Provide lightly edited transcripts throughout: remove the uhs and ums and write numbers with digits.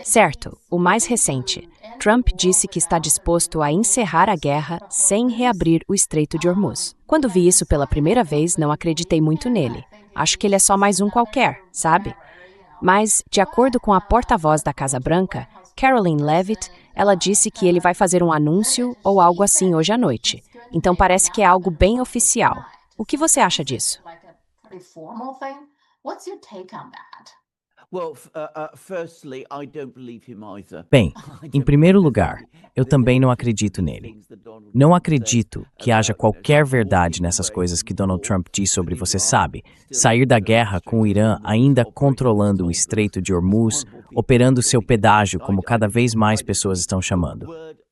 Certo, o mais recente. Trump disse que está disposto a encerrar a guerra sem reabrir o Estreito de Hormuz. Quando vi isso pela primeira vez, não acreditei muito nele. Acho que ele é só mais um qualquer, sabe? Mas, de acordo com a porta-voz da Casa Branca, Caroline Leavitt, ela disse que ele vai fazer um anúncio ou algo assim hoje à noite. Então parece que é algo bem oficial. O que você acha disso? Bem, em primeiro lugar, eu também não acredito nele. Não acredito que haja qualquer verdade nessas coisas que Donald Trump diz sobre, você sabe, sair da guerra com o Irã ainda controlando o Estreito de Hormuz, operando seu pedágio como cada vez mais pessoas estão chamando.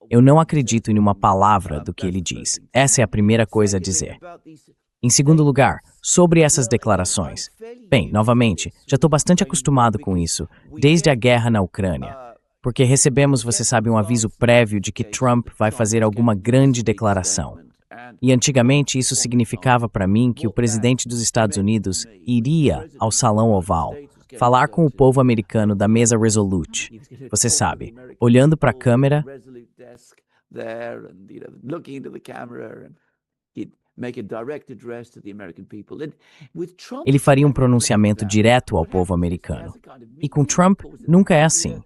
Eu não acredito em uma palavra do que ele diz. Essa é a primeira coisa a dizer. Em segundo lugar, sobre essas declarações. Bem, novamente, já estou bastante acostumado com isso, desde a guerra na Ucrânia. Porque recebemos, você sabe, um aviso prévio de que Trump vai fazer alguma grande declaração. E antigamente isso significava para mim que o presidente dos Estados Unidos iria ao Salão Oval, falar com o povo americano da mesa Resolute. Você sabe, olhando para a câmera, ele faria um pronunciamento direto ao povo americano. E com Trump, nunca é assim.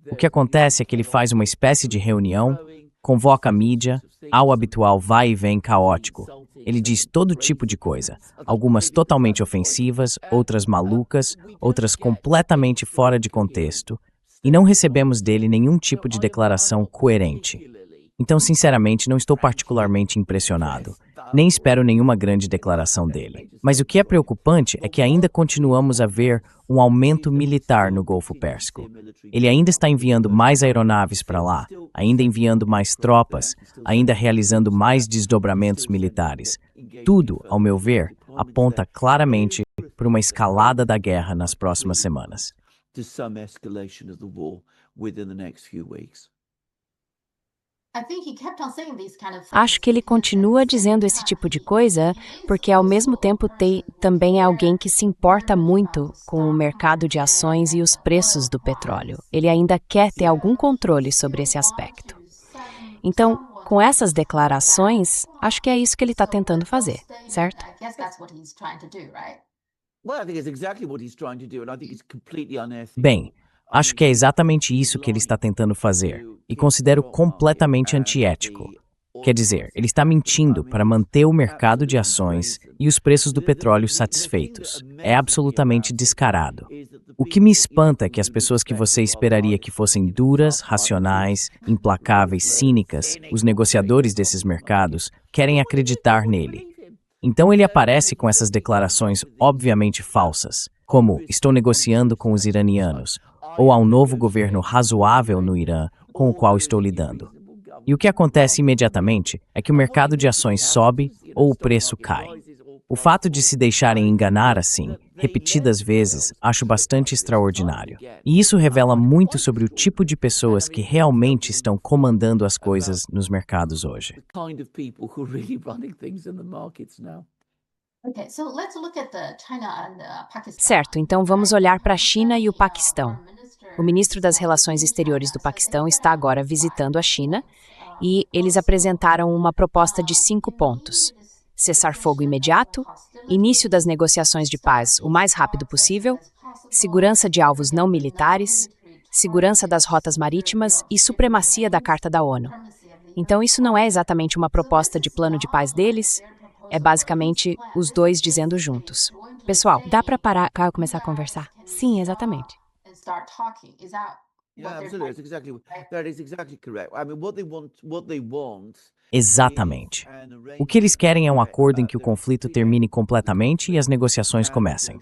O que acontece é que ele faz uma espécie de reunião, convoca a mídia, ao habitual vai e vem caótico. Ele diz todo tipo de coisa, algumas totalmente ofensivas, outras malucas, outras completamente fora de contexto, e não recebemos dele nenhum tipo de declaração coerente. Então, sinceramente, não estou particularmente impressionado. Nem espero nenhuma grande declaração dele. Mas o que é preocupante é que ainda continuamos a ver um aumento militar no Golfo Pérsico. Ele ainda está enviando mais aeronaves para lá, ainda enviando mais tropas, ainda realizando mais desdobramentos militares. Tudo, ao meu ver, aponta claramente para uma escalada da guerra nas próximas semanas. Acho que ele continua dizendo esse tipo de coisa porque, ao mesmo tempo, também é alguém que se importa muito com o mercado de ações e os preços do petróleo. Ele ainda quer ter algum controle sobre esse aspecto. Então, com essas declarações, acho que é isso que ele está tentando fazer, certo? Bem, acho que é exatamente isso que ele está tentando fazer, e considero completamente antiético. Quer dizer, ele está mentindo para manter o mercado de ações e os preços do petróleo satisfeitos. É absolutamente descarado. O que me espanta é que as pessoas que você esperaria que fossem duras, racionais, implacáveis, cínicas, os negociadores desses mercados, querem acreditar nele. Então ele aparece com essas declarações obviamente falsas, como estou negociando com os iranianos, ou há um novo governo razoável no Irã com o qual estou lidando. E o que acontece imediatamente é que o mercado de ações sobe ou o preço cai. O fato de se deixarem enganar assim, repetidas vezes, acho bastante extraordinário. E isso revela muito sobre o tipo de pessoas que realmente estão comandando as coisas nos mercados hoje. Certo, então vamos olhar para a China e o Paquistão. O ministro das Relações Exteriores do Paquistão está agora visitando a China e eles apresentaram uma proposta de 5 pontos. Cessar fogo imediato, início das negociações de paz o mais rápido possível, segurança de alvos não militares, segurança das rotas marítimas e supremacia da Carta da ONU. Então isso não é exatamente uma proposta de plano de paz deles, é basicamente os dois dizendo juntos. Pessoal, dá para parar e começar a conversar? Sim, exatamente. Exatamente. O que eles querem é um acordo em que o conflito termine completamente e as negociações comecem.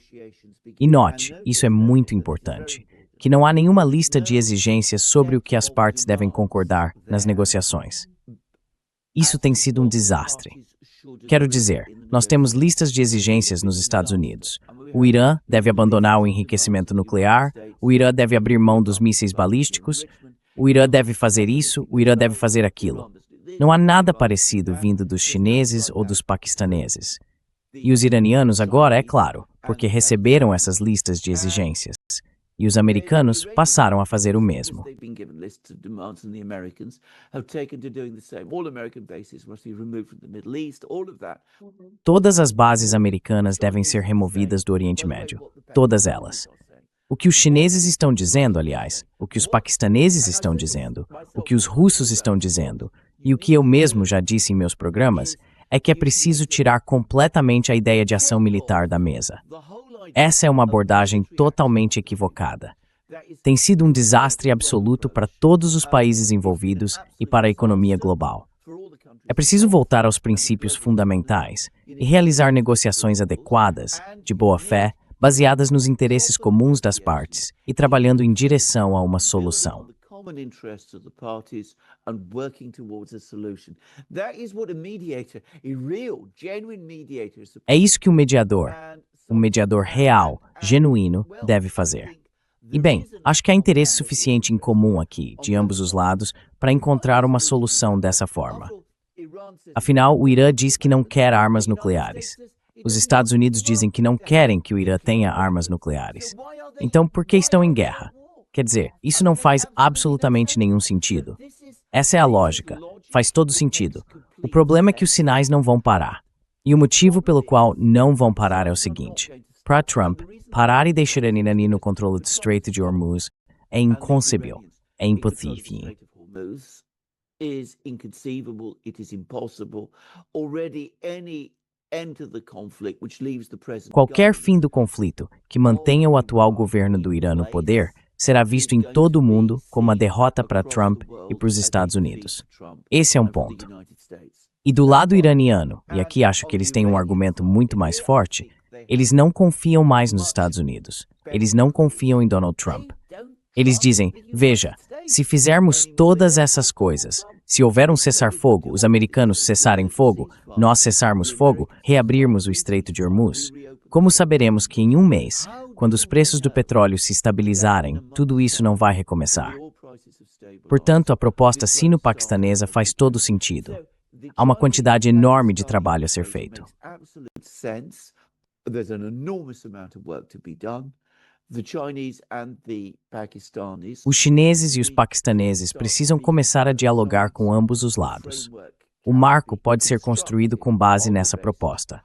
E note, isso é muito importante, que não há nenhuma lista de exigências sobre o que as partes devem concordar nas negociações. Isso tem sido um desastre. Quero dizer, nós temos listas de exigências nos Estados Unidos. O Irã deve abandonar o enriquecimento nuclear, o Irã deve abrir mão dos mísseis balísticos, o Irã deve fazer isso, o Irã deve fazer aquilo. Não há nada parecido vindo dos chineses ou dos paquistaneses. E os iranianos agora, é claro, porque receberam essas listas de exigências. e os americanos passaram a fazer o mesmo. Todas as bases americanas devem ser removidas do Oriente Médio, todas elas. O que os chineses estão dizendo, aliás, o que os paquistaneses estão dizendo, o que os russos estão dizendo, e o que eu mesmo já disse em meus programas, é que é preciso tirar completamente a ideia de ação militar da mesa. Essa é uma abordagem totalmente equivocada. Tem sido um desastre absoluto para todos os países envolvidos e para a economia global. É preciso voltar aos princípios fundamentais e realizar negociações adequadas, de boa fé, baseadas nos interesses comuns das partes e trabalhando em direção a uma solução. É isso que um mediador real, genuíno, deve fazer. E bem, acho que há interesse suficiente em comum aqui, de ambos os lados, para encontrar uma solução dessa forma. Afinal, o Irã diz que não quer armas nucleares. Os Estados Unidos dizem que não querem que o Irã tenha armas nucleares. Então, por que estão em guerra? Quer dizer, isso não faz absolutamente nenhum sentido. Essa é a lógica. Faz todo sentido. O problema é que os sinais não vão parar. E o motivo pelo qual não vão parar é o seguinte. Para Trump, parar e deixar a Irã no controle do Estreito de Hormuz é inconcebível, é impossível. Qualquer fim do conflito que mantenha o atual governo do Irã no poder será visto em todo o mundo como uma derrota para Trump e para os Estados Unidos. Esse é um ponto. E do lado iraniano, e aqui acho que eles têm um argumento muito mais forte, eles não confiam mais nos Estados Unidos. Eles não confiam em Donald Trump. Eles dizem, veja, se fizermos todas essas coisas, se houver um cessar-fogo, os americanos cessarem fogo, nós cessarmos fogo, reabrirmos o Estreito de Hormuz, como saberemos que em um mês, quando os preços do petróleo se estabilizarem, tudo isso não vai recomeçar? Portanto, a proposta sino-paquistanesa faz todo sentido. Há uma quantidade enorme de trabalho a ser feito. Os chineses e os paquistaneses precisam começar a dialogar com ambos os lados. O marco pode ser construído com base nessa proposta.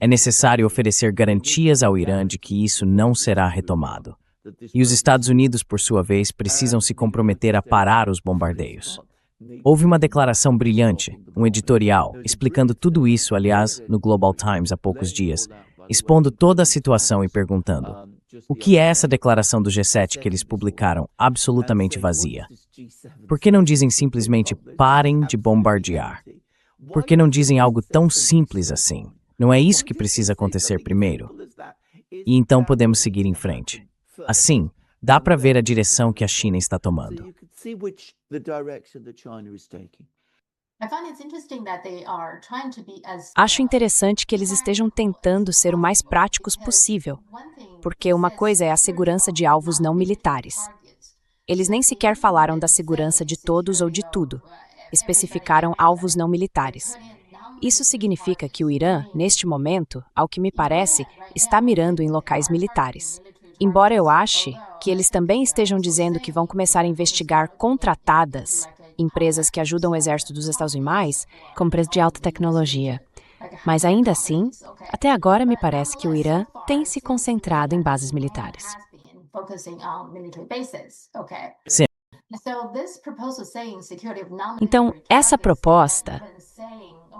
É necessário oferecer garantias ao Irã de que isso não será retomado. E os Estados Unidos, por sua vez, precisam se comprometer a parar os bombardeios. Houve uma declaração brilhante, um editorial, explicando tudo isso, aliás, no Global Times há poucos dias, expondo toda a situação e perguntando: o que é essa declaração do G7 que eles publicaram absolutamente vazia? Por que não dizem simplesmente parem de bombardear? Por que não dizem algo tão simples assim? Não é isso que precisa acontecer primeiro? E então podemos seguir em frente. Assim, dá para ver a direção que a China está tomando. Acho interessante que eles estejam tentando ser o mais práticos possível, porque uma coisa é a segurança de alvos não militares. Eles nem sequer falaram da segurança de todos ou de tudo. Especificaram alvos não militares. Isso significa que o Irã, neste momento, ao que me parece, está mirando em locais militares. Embora eu ache que eles também estejam dizendo que vão começar a investigar contratadas, empresas que ajudam o exército dos Estados Unidos, com empresas de alta tecnologia. Mas ainda assim, até agora me parece que o Irã tem se concentrado em bases militares. Sim. Então, essa proposta,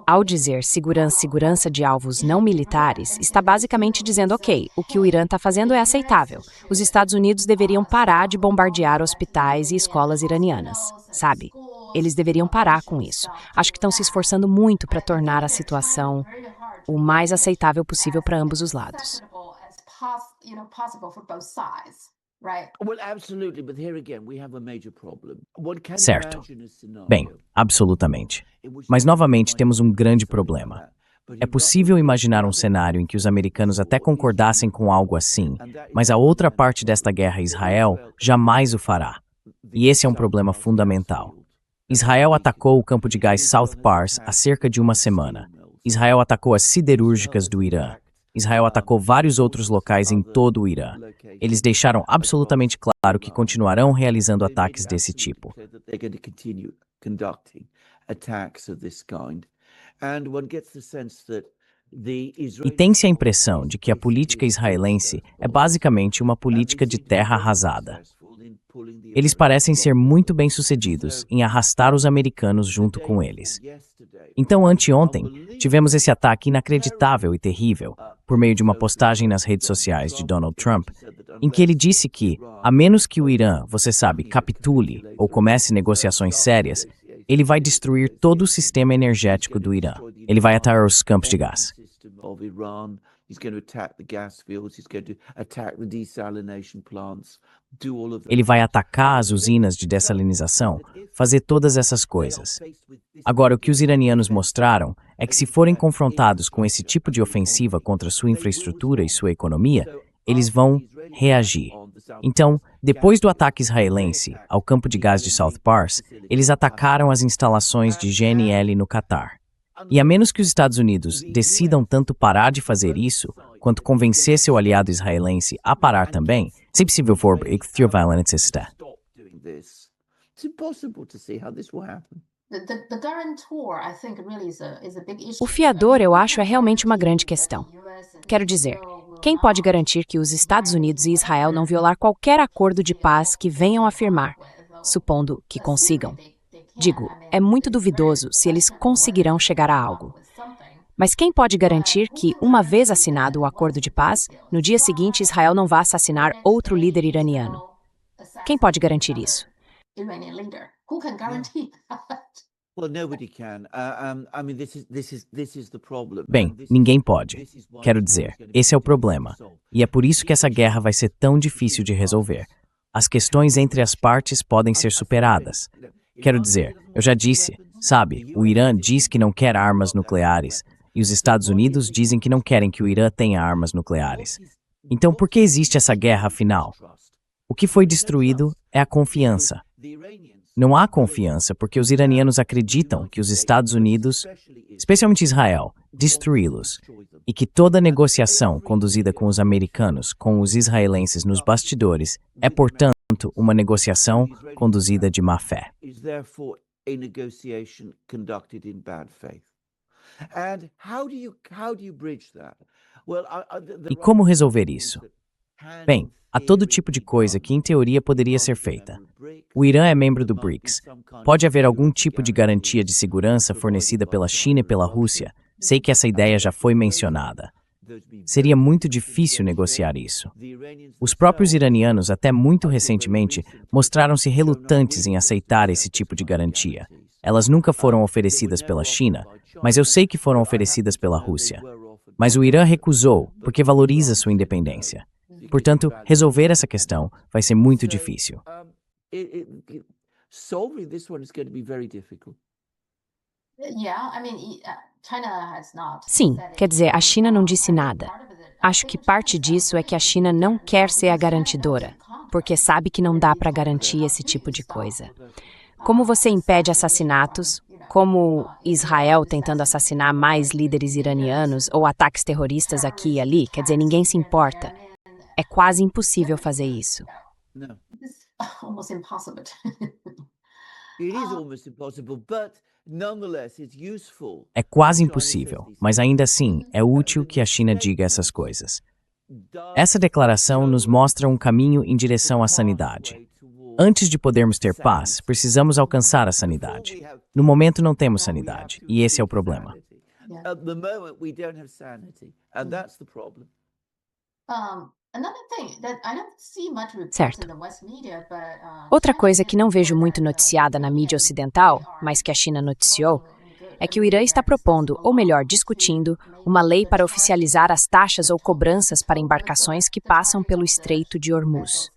ao dizer segurança de alvos não militares, está basicamente dizendo, ok, o que o Irã está fazendo é aceitável. Os Estados Unidos deveriam parar de bombardear hospitais e escolas iranianas, sabe? Eles deveriam parar com isso. Acho que estão se esforçando muito para tornar a situação o mais aceitável possível para ambos os lados. Certo. Bem, absolutamente. Mas, novamente, temos um grande problema. É possível imaginar um cenário em que os americanos até concordassem com algo assim, mas a outra parte desta guerra, Israel, jamais o fará. E esse é um problema fundamental. Israel atacou o campo de gás South Pars há cerca de uma semana. Israel atacou as siderúrgicas do Irã. Israel atacou vários outros locais em todo o Irã. Eles deixaram absolutamente claro que continuarão realizando ataques desse tipo. E tem-se a impressão de que a política israelense é basicamente uma política de terra arrasada. Eles parecem ser muito bem-sucedidos em arrastar os americanos junto com eles. Então, anteontem, tivemos esse ataque inacreditável e terrível, por meio de uma postagem nas redes sociais de Donald Trump, em que ele disse que, a menos que o Irã, você sabe, capitule ou comece negociações sérias, ele vai destruir todo o sistema energético do Irã. Ele vai atacar os campos de gás. Ele vai atacar as usinas de dessalinização, fazer todas essas coisas. Agora, o que os iranianos mostraram é que se forem confrontados com esse tipo de ofensiva contra sua infraestrutura e sua economia, eles vão reagir. Então, depois do ataque israelense ao campo de gás de South Pars, eles atacaram as instalações de GNL no Catar. E a menos que os Estados Unidos decidam tanto parar de fazer isso, quanto convencer seu aliado israelense a parar também, se possível for violência está. O fiador, eu acho, é realmente uma grande questão. Quero dizer, quem pode garantir que os Estados Unidos e Israel não violar qualquer acordo de paz que venham a firmar, supondo que consigam? Digo, é muito duvidoso se eles conseguirão chegar a algo. Mas quem pode garantir que, uma vez assinado o acordo de paz, no dia seguinte Israel não vá assassinar outro líder iraniano? Quem pode garantir isso? Bem, ninguém pode. Quero dizer, esse é o problema. E é por isso que essa guerra vai ser tão difícil de resolver. As questões entre as partes podem ser superadas. Quero dizer, eu já disse, sabe, o Irã diz que não quer armas nucleares, e os Estados Unidos dizem que não querem que o Irã tenha armas nucleares. Então, por que existe essa guerra, afinal? O que foi destruído é a confiança. Não há confiança porque os iranianos acreditam que os Estados Unidos, especialmente Israel, destruí-los, e que toda negociação conduzida com os americanos, com os israelenses nos bastidores, é, portanto, uma negociação conduzida de má fé. E como resolver isso? Bem, há todo tipo de coisa que, em teoria, poderia ser feita. O Irã é membro do BRICS. Pode haver algum tipo de garantia de segurança fornecida pela China e pela Rússia. Sei que essa ideia já foi mencionada. Seria muito difícil negociar isso. Os próprios iranianos, até muito recentemente, mostraram-se relutantes em aceitar esse tipo de garantia. Elas nunca foram oferecidas pela China, mas eu sei que foram oferecidas pela Rússia. Mas o Irã recusou, porque valoriza sua independência. Portanto, resolver essa questão vai ser muito difícil. Sim, quer dizer, a China não disse nada. Acho que parte disso é que a China não quer ser a garantidora, porque sabe que não dá para garantir esse tipo de coisa. Como você impede assassinatos, como Israel tentando assassinar mais líderes iranianos ou ataques terroristas aqui e ali, quer dizer, ninguém se importa. É quase impossível fazer isso. É quase impossível, mas ainda assim é útil que a China diga essas coisas. Essa declaração nos mostra um caminho em direção à sanidade. Antes de podermos ter paz, precisamos alcançar a sanidade. No momento não temos sanidade, e esse é o problema. Certo. Outra coisa que não vejo muito noticiada na mídia ocidental, mas que a China noticiou, é que o Irã está propondo, ou melhor, discutindo, uma lei para oficializar as taxas ou cobranças para embarcações que passam pelo Estreito de Hormuz.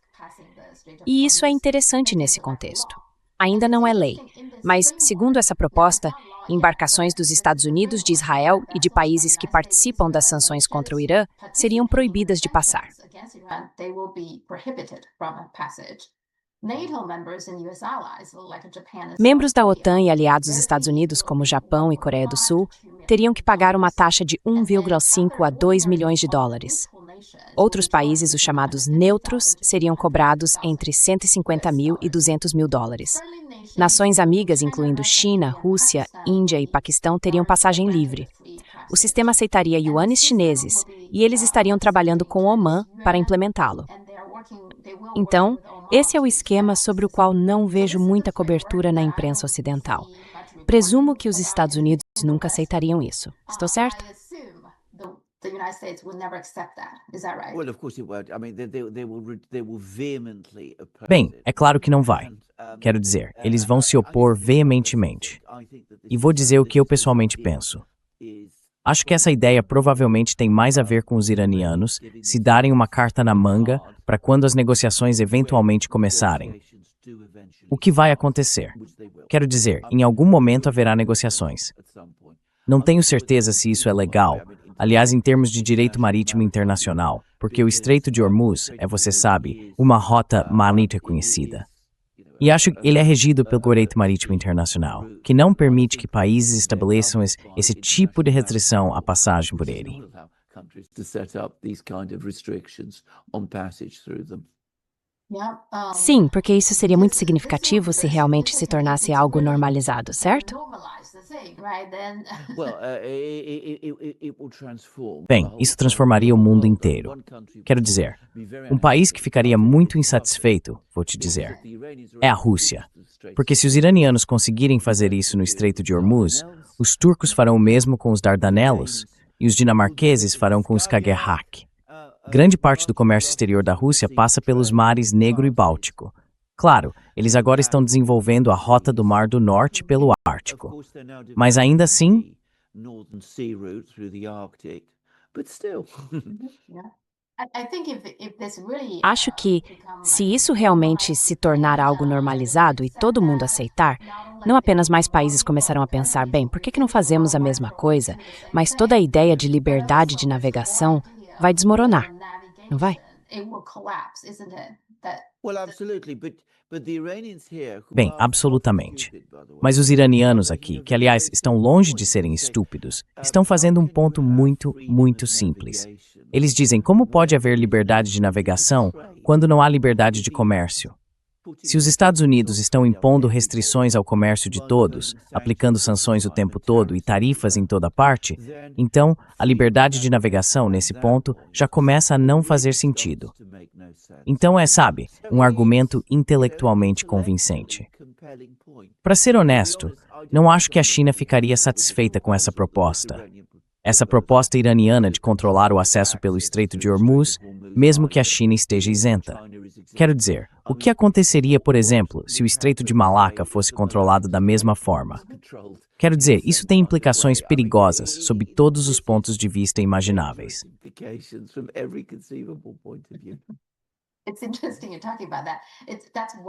E isso é interessante nesse contexto. Ainda não é lei, mas, segundo essa proposta, embarcações dos Estados Unidos, de Israel e de países que participam das sanções contra o Irã seriam proibidas de passar. Membros da OTAN e aliados dos Estados Unidos, como Japão e Coreia do Sul, teriam que pagar uma taxa de 1,5 a 2 milhões de dólares. Outros países, os chamados neutros, seriam cobrados entre 150 mil e 200 mil dólares. Nações amigas, incluindo China, Rússia, Índia e Paquistão, teriam passagem livre. O sistema aceitaria iones chineses e eles estariam trabalhando com Omã para implementá-lo. Então, esse é o esquema sobre o qual não vejo muita cobertura na imprensa ocidental. Presumo que os Estados Unidos nunca aceitariam isso. Estou certo? Bem, é claro que não vai. Quero dizer, eles vão se opor veementemente. E vou dizer o que eu pessoalmente penso. Acho que essa ideia provavelmente tem mais a ver com os iranianos se darem uma carta na manga para quando as negociações eventualmente começarem. O que vai acontecer? Quero dizer, em algum momento haverá negociações. Não tenho certeza se isso é legal, aliás, em termos de direito marítimo internacional, porque o Estreito de Hormuz é, você sabe, uma rota marítima conhecida. E acho que ele é regido pelo direito marítimo internacional, que não permite que países estabeleçam esse tipo de restrição à passagem por ele. Sim, porque isso seria muito significativo se realmente se tornasse algo normalizado, certo? Bem, isso transformaria o mundo inteiro. Quero dizer, um país que ficaria muito insatisfeito, vou te dizer, é a Rússia. Porque se os iranianos conseguirem fazer isso no Estreito de Hormuz, os turcos farão o mesmo com os Dardanelos e os dinamarqueses farão com os Skagerrak. Grande parte do comércio exterior da Rússia passa pelos mares Negro e Báltico. Claro, eles agora estão desenvolvendo a rota do Mar do Norte pelo Ártico. Mas ainda assim... Acho que, se isso realmente se tornar algo normalizado e todo mundo aceitar, não apenas mais países começarão a pensar, bem, por que não fazemos a mesma coisa, mas toda a ideia de liberdade de navegação vai desmoronar, não vai? Bem, absolutamente. Mas os iranianos aqui, que aliás estão longe de serem estúpidos, estão fazendo um ponto muito, muito simples. Eles dizem como pode haver liberdade de navegação quando não há liberdade de comércio. Se os Estados Unidos estão impondo restrições ao comércio de todos, aplicando sanções o tempo todo e tarifas em toda parte, então a liberdade de navegação, nesse ponto, já começa a não fazer sentido. Então sabe, um argumento intelectualmente convincente. Para ser honesto, não acho que a China ficaria satisfeita com essa proposta. Essa proposta iraniana de controlar o acesso pelo Estreito de Hormuz, mesmo que a China esteja isenta. Quero dizer, o que aconteceria, por exemplo, se o Estreito de Malaca fosse controlado da mesma forma? Quero dizer, isso tem implicações perigosas sob todos os pontos de vista imagináveis.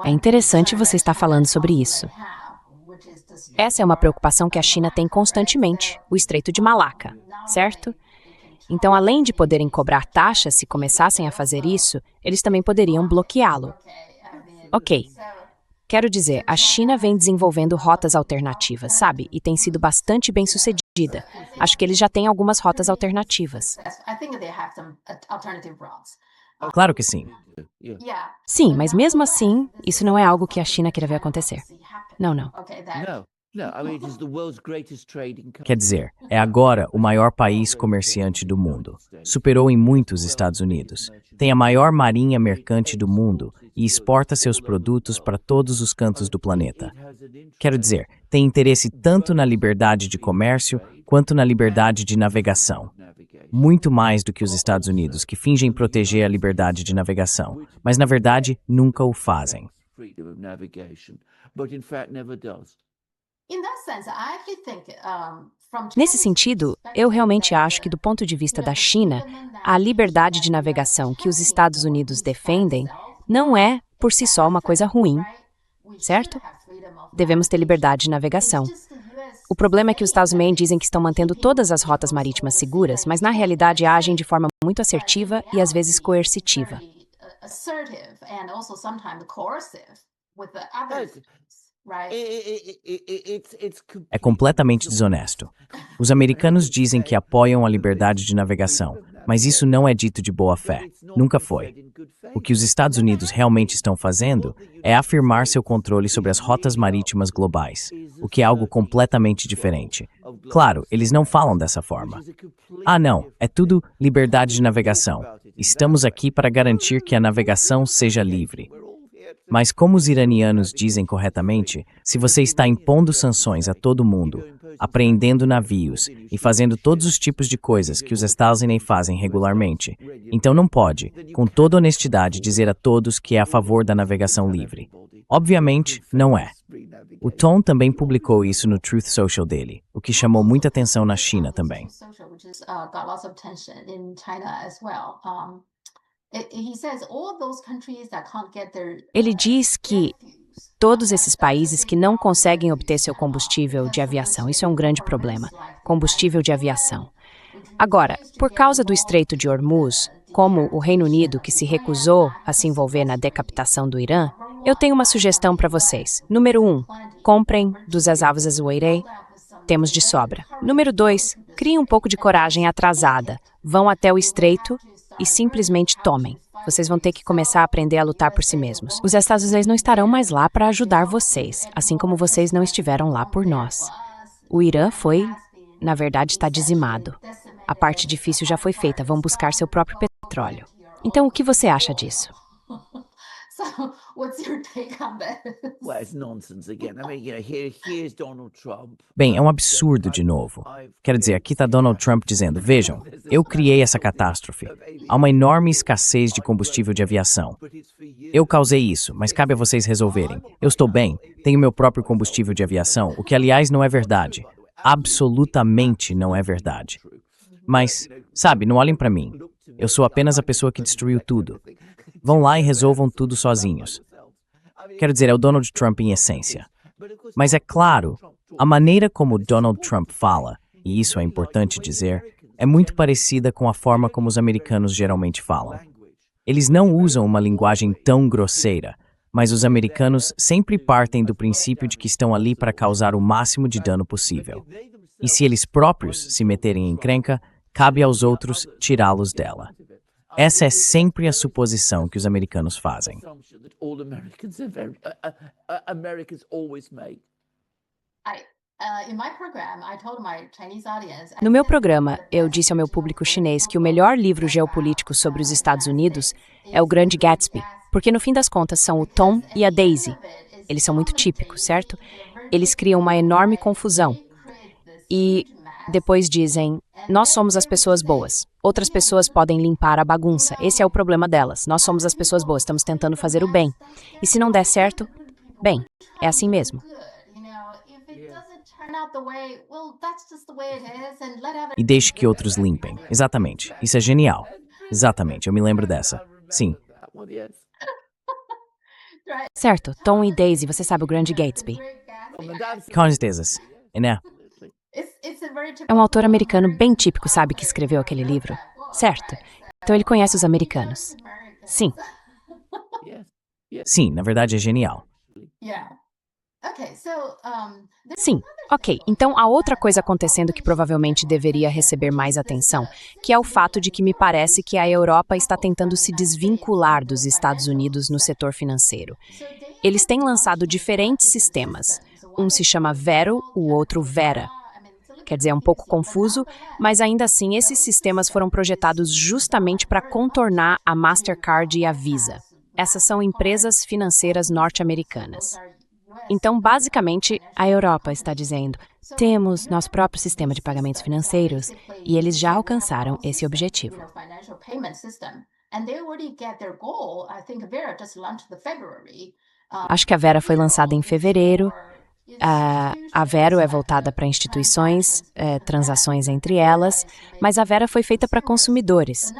É interessante você estar falando sobre isso. Essa é uma preocupação que a China tem constantemente, o Estreito de Malaca, certo? Então, além de poderem cobrar taxas se começassem a fazer isso, eles também poderiam bloqueá-lo. Ok. Quero dizer, a China vem desenvolvendo rotas alternativas, sabe? E tem sido bastante bem-sucedida. Acho que eles já têm algumas rotas alternativas. Claro que sim. Sim, mas mesmo assim, isso não é algo que a China queira ver acontecer. Não, não. Quer dizer, é agora o maior país comerciante do mundo. Superou em muito os Estados Unidos. Tem a maior marinha mercante do mundo e exporta seus produtos para todos os cantos do planeta. Quero dizer, tem interesse tanto na liberdade de comércio quanto na liberdade de navegação. Muito mais do que os Estados Unidos, que fingem proteger a liberdade de navegação, mas na verdade nunca o fazem. Nesse sentido, eu realmente acho que, do ponto de vista da China, a liberdade de navegação que os Estados Unidos defendem não é, por si só, uma coisa ruim, certo? Devemos ter liberdade de navegação. O problema é que os Estados Unidos dizem que estão mantendo todas as rotas marítimas seguras, mas na realidade agem de forma muito assertiva e às vezes coercitiva. assertive and also sometimes coercive with the other Yes. countries, right? It's É completamente desonesto. Os americanos dizem que apoiam a liberdade de navegação, mas isso não é dito de boa fé. Nunca foi. O que os Estados Unidos realmente estão fazendo é afirmar seu controle sobre as rotas marítimas globais, o que é algo completamente diferente. Claro, eles não falam dessa forma. Ah, não, é tudo liberdade de navegação. Estamos aqui para garantir que a navegação seja livre. Mas como os iranianos dizem corretamente, se você está impondo sanções a todo mundo, apreendendo navios e fazendo todos os tipos de coisas que os Estados Unidos fazem regularmente, então não pode, com toda honestidade, dizer a todos que é a favor da navegação livre. Obviamente, não é. O Tom também publicou isso no Truth Social dele, o que chamou muita atenção na China também. Got lots of attention in China as well. He says all those countries that can't get their Ele diz que todos esses países que não conseguem obter seu combustível de aviação, isso é um grande problema, combustível de aviação. Agora, por causa do Estreito de Hormuz, como o Reino Unido que se recusou a se envolver na decapitação do Irã, eu tenho uma sugestão para vocês. Número 1, comprem dos Azavas Azueirei, temos de sobra. Número 2, criem um pouco de coragem atrasada, vão até o Estreito e simplesmente tomem. Vocês vão ter que começar a aprender a lutar por si mesmos. Os Estados Unidos não estarão mais lá para ajudar vocês, assim como vocês não estiveram lá por nós. O Irã na verdade, está dizimado. A parte difícil já foi feita, vão buscar seu próprio petróleo. Então, o que você acha disso? So, what's your take on that? Well, it's nonsense again. I mean, here's Donald Trump. Bem, é um absurdo de novo. Quero dizer, aqui está Donald Trump dizendo, vejam, eu criei essa catástrofe. Há uma enorme escassez de combustível de aviação. Eu causei isso, mas cabe a vocês resolverem. Eu estou bem, tenho meu próprio combustível de aviação, o que aliás não é verdade. Absolutamente não é verdade. Mas, sabe, não olhem para mim. Eu sou apenas a pessoa que destruiu tudo. Vão lá e resolvam tudo sozinhos. Quero dizer, é o Donald Trump em essência. Mas é claro, a maneira como Donald Trump fala, e isso é importante dizer, é muito parecida com a forma como os americanos geralmente falam. Eles não usam uma linguagem tão grosseira, mas os americanos sempre partem do princípio de que estão ali para causar o máximo de dano possível. E se eles próprios se meterem em encrenca, cabe aos outros tirá-los dela. Essa é sempre a suposição que os americanos fazem. No meu programa, eu disse ao meu público chinês que o melhor livro geopolítico sobre os Estados Unidos é O Grande Gatsby, porque no fim das contas são o Tom e a Daisy. Eles são muito típicos, certo? Eles criam uma enorme confusão. E depois dizem, nós somos as pessoas boas. Outras pessoas podem limpar a bagunça. Esse é o problema delas. Nós somos as pessoas boas, estamos tentando fazer o bem. E se não der certo, bem, é assim mesmo. E deixe que outros limpem. Exatamente. Isso é genial. Exatamente, eu me lembro dessa. Sim. Certo, Tom e Daisy, você sabe o Grande Gatsby. Com certeza. Né? É um autor americano bem típico, sabe, que escreveu aquele livro. Certo. Então ele conhece os americanos. Sim. Sim, na verdade é genial. Sim, ok. Então há outra coisa acontecendo que provavelmente deveria receber mais atenção, que é o fato de que me parece que a Europa está tentando se desvincular dos Estados Unidos no setor financeiro. Eles têm lançado diferentes sistemas. Um se chama Vero, o outro Vera. Quer dizer, é um pouco confuso, mas ainda assim esses sistemas foram projetados justamente para contornar a Mastercard e a Visa. Essas são empresas financeiras norte-americanas. Então, basicamente, a Europa está dizendo, temos nosso próprio sistema de pagamentos financeiros e eles já alcançaram esse objetivo. Acho que a Vera foi lançada em fevereiro. A Vero é voltada para instituições, transações entre elas, mas a Vera foi feita para consumidores.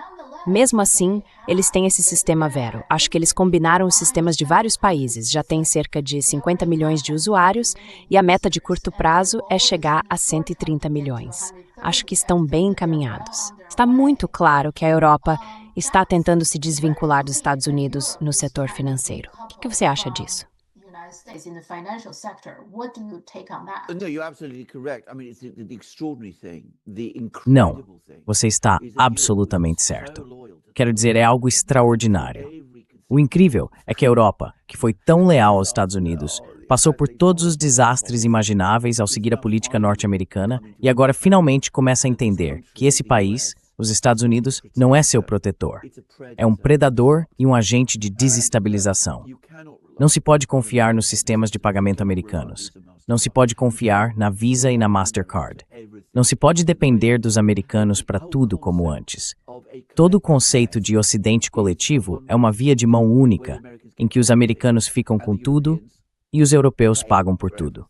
Mesmo assim, eles têm esse sistema Vero. Acho que eles combinaram os sistemas de vários países. Já tem cerca de 50 milhões de usuários e a meta de curto prazo é chegar a 130 milhões. acho que estão bem encaminhados. Está muito claro que a Europa está tentando se desvincular dos Estados Unidos no setor financeiro. O que você acha disso? In the financial sector. What do you take on that? No, you're absolutely correct. I mean, it's the extraordinary thing, the Não, incredible thing. você está absolutamente certo. Quero dizer, é algo extraordinário. O incrível é que a Europa, que foi tão leal aos Estados Unidos, passou por todos os desastres imagináveis ao seguir a política norte-americana e agora finalmente começa a entender que esse país, os Estados Unidos, não é seu protetor. É um predador e um agente de desestabilização. Não se pode confiar nos sistemas de pagamento americanos. Não se pode confiar na Visa e na Mastercard. Não se pode depender dos americanos para tudo como antes. Todo o conceito de ocidente coletivo é uma via de mão única, em que os americanos ficam com tudo e os europeus pagam por tudo.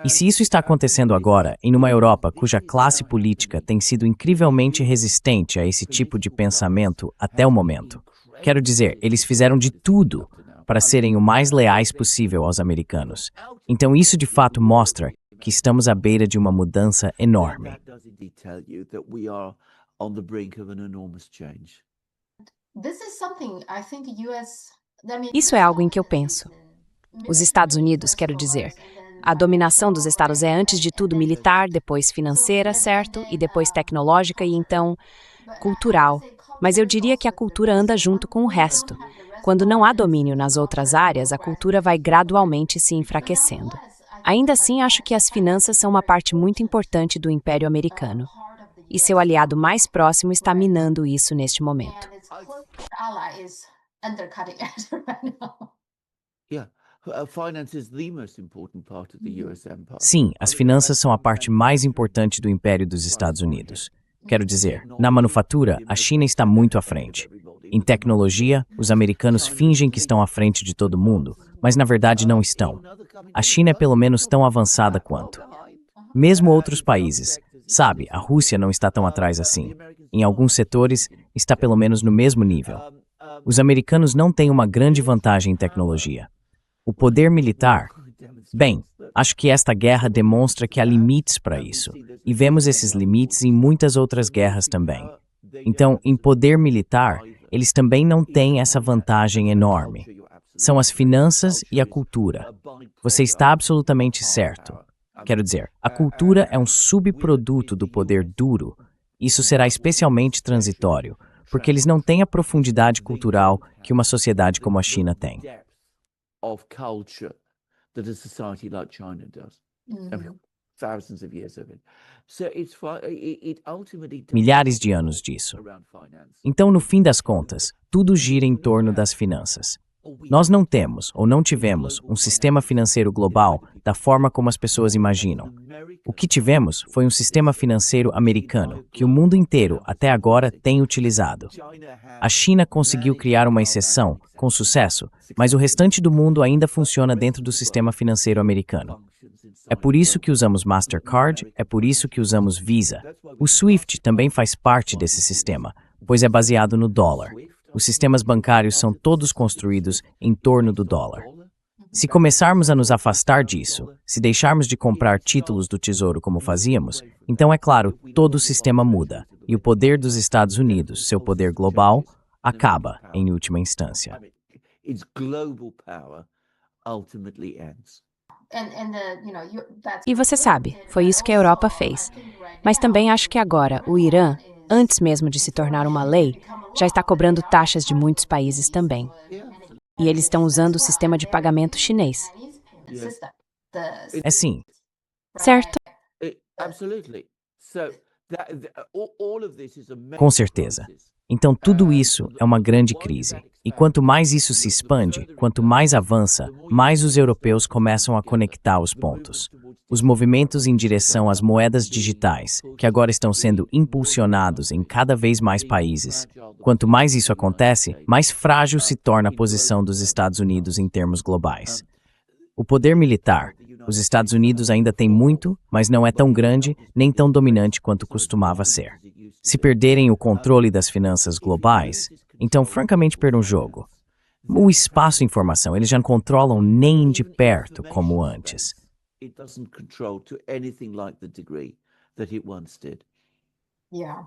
E se isso está acontecendo agora, em uma Europa cuja classe política tem sido incrivelmente resistente a esse tipo de pensamento até o momento, quero dizer, eles fizeram de tudo para serem o mais leais possível aos americanos. Então isso de fato mostra que estamos à beira de uma mudança enorme. Isso é algo em que eu penso. Os Estados Unidos, quero dizer, a dominação dos Estados é antes de tudo militar, depois financeira, certo? E depois tecnológica e então cultural. Mas eu diria que a cultura anda junto com o resto. Quando não há domínio nas outras áreas, a cultura vai gradualmente se enfraquecendo. Ainda assim, acho que as finanças são uma parte muito importante do Império Americano. E seu aliado mais próximo está minando isso neste momento. Sim, as finanças são a parte mais importante do Império dos Estados Unidos. Quero dizer, na manufatura, a China está muito à frente. Em tecnologia, os americanos fingem que estão à frente de todo mundo, mas na verdade não estão. A China é pelo menos tão avançada quanto. Mesmo outros países, sabe, a Rússia não está tão atrás assim. Em alguns setores, está pelo menos no mesmo nível. Os americanos não têm uma grande vantagem em tecnologia. O poder militar... Bem, acho que esta guerra demonstra que há limites para isso, e vemos esses limites em muitas outras guerras também. Então, em poder militar, eles também não têm essa vantagem enorme. São as finanças e a cultura. Você está absolutamente certo. Quero dizer, a cultura é um subproduto do poder duro. Isso será especialmente transitório, porque eles não têm a profundidade cultural que uma sociedade como a China tem. Milhares de anos disso. Então, no fim das contas, tudo gira em torno das finanças. Nós não temos, ou não tivemos, um sistema financeiro global da forma como as pessoas imaginam. O que tivemos foi um sistema financeiro americano, que o mundo inteiro, até agora, tem utilizado. A China conseguiu criar uma exceção, com sucesso, mas o restante do mundo ainda funciona dentro do sistema financeiro americano. É por isso que usamos Mastercard, é por isso que usamos Visa. O SWIFT também faz parte desse sistema, pois é baseado no dólar. Os sistemas bancários são todos construídos em torno do dólar. Se começarmos a nos afastar disso, se deixarmos de comprar títulos do Tesouro como fazíamos, então é claro, todo o sistema muda, e o poder dos Estados Unidos, seu poder global, acaba em última instância. E você sabe, foi isso que a Europa fez. Mas também acho que agora o Irã, antes mesmo de se tornar uma lei, já está cobrando taxas de muitos países também. E eles estão usando o sistema de pagamento chinês. É sim. Certo? Com certeza. Então tudo isso é uma grande crise. E quanto mais isso se expande, quanto mais avança, mais os europeus começam a conectar os pontos. Os movimentos em direção às moedas digitais, que agora estão sendo impulsionados em cada vez mais países. Quanto mais isso acontece, mais frágil se torna a posição dos Estados Unidos em termos globais. O poder militar. Os Estados Unidos ainda têm muito, mas não é tão grande nem tão dominante quanto costumava ser. Se perderem o controle das finanças globais, então francamente perdem o jogo. O espaço e informação, eles já não controlam nem de perto como antes. that it once did. Yeah.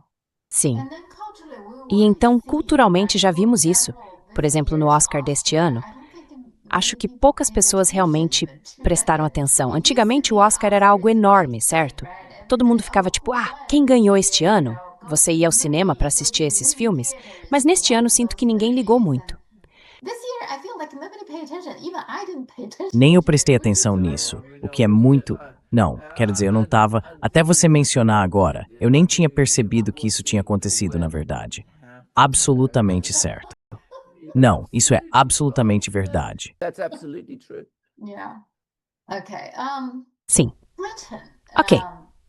Sim. And then culturally, we E already então, see, culturalmente, já like, vimos for isso. example, Por exemplo, no this Oscar year's deste Oscar, ano, I don't think acho many que people poucas paid pessoas realmente attention to prestaram it. atenção. It used Antigamente, to o be Oscar era algo Oscar is enorme, big, certo? right? Todo mundo Everybody, ficava oh, tipo, who ah, won? quem ganhou este You ano? know, go Você to ia the ao cinema movies, para go to assistir esses movie filmes, theaters mas to neste ano watch sinto que those ninguém ligou movies. muito. And this year, I feel like nobody paid attention. Even I didn't pay attention Nem eu to it, prestei which is atenção very nisso, o que é muito... Não, quero dizer, eu não estava... Até você mencionar agora, eu nem tinha percebido que isso tinha acontecido, na verdade. Absolutamente certo. Não, isso é absolutamente verdade. That's absolutely true. Yeah. Okay. Sim. Britain. Ok.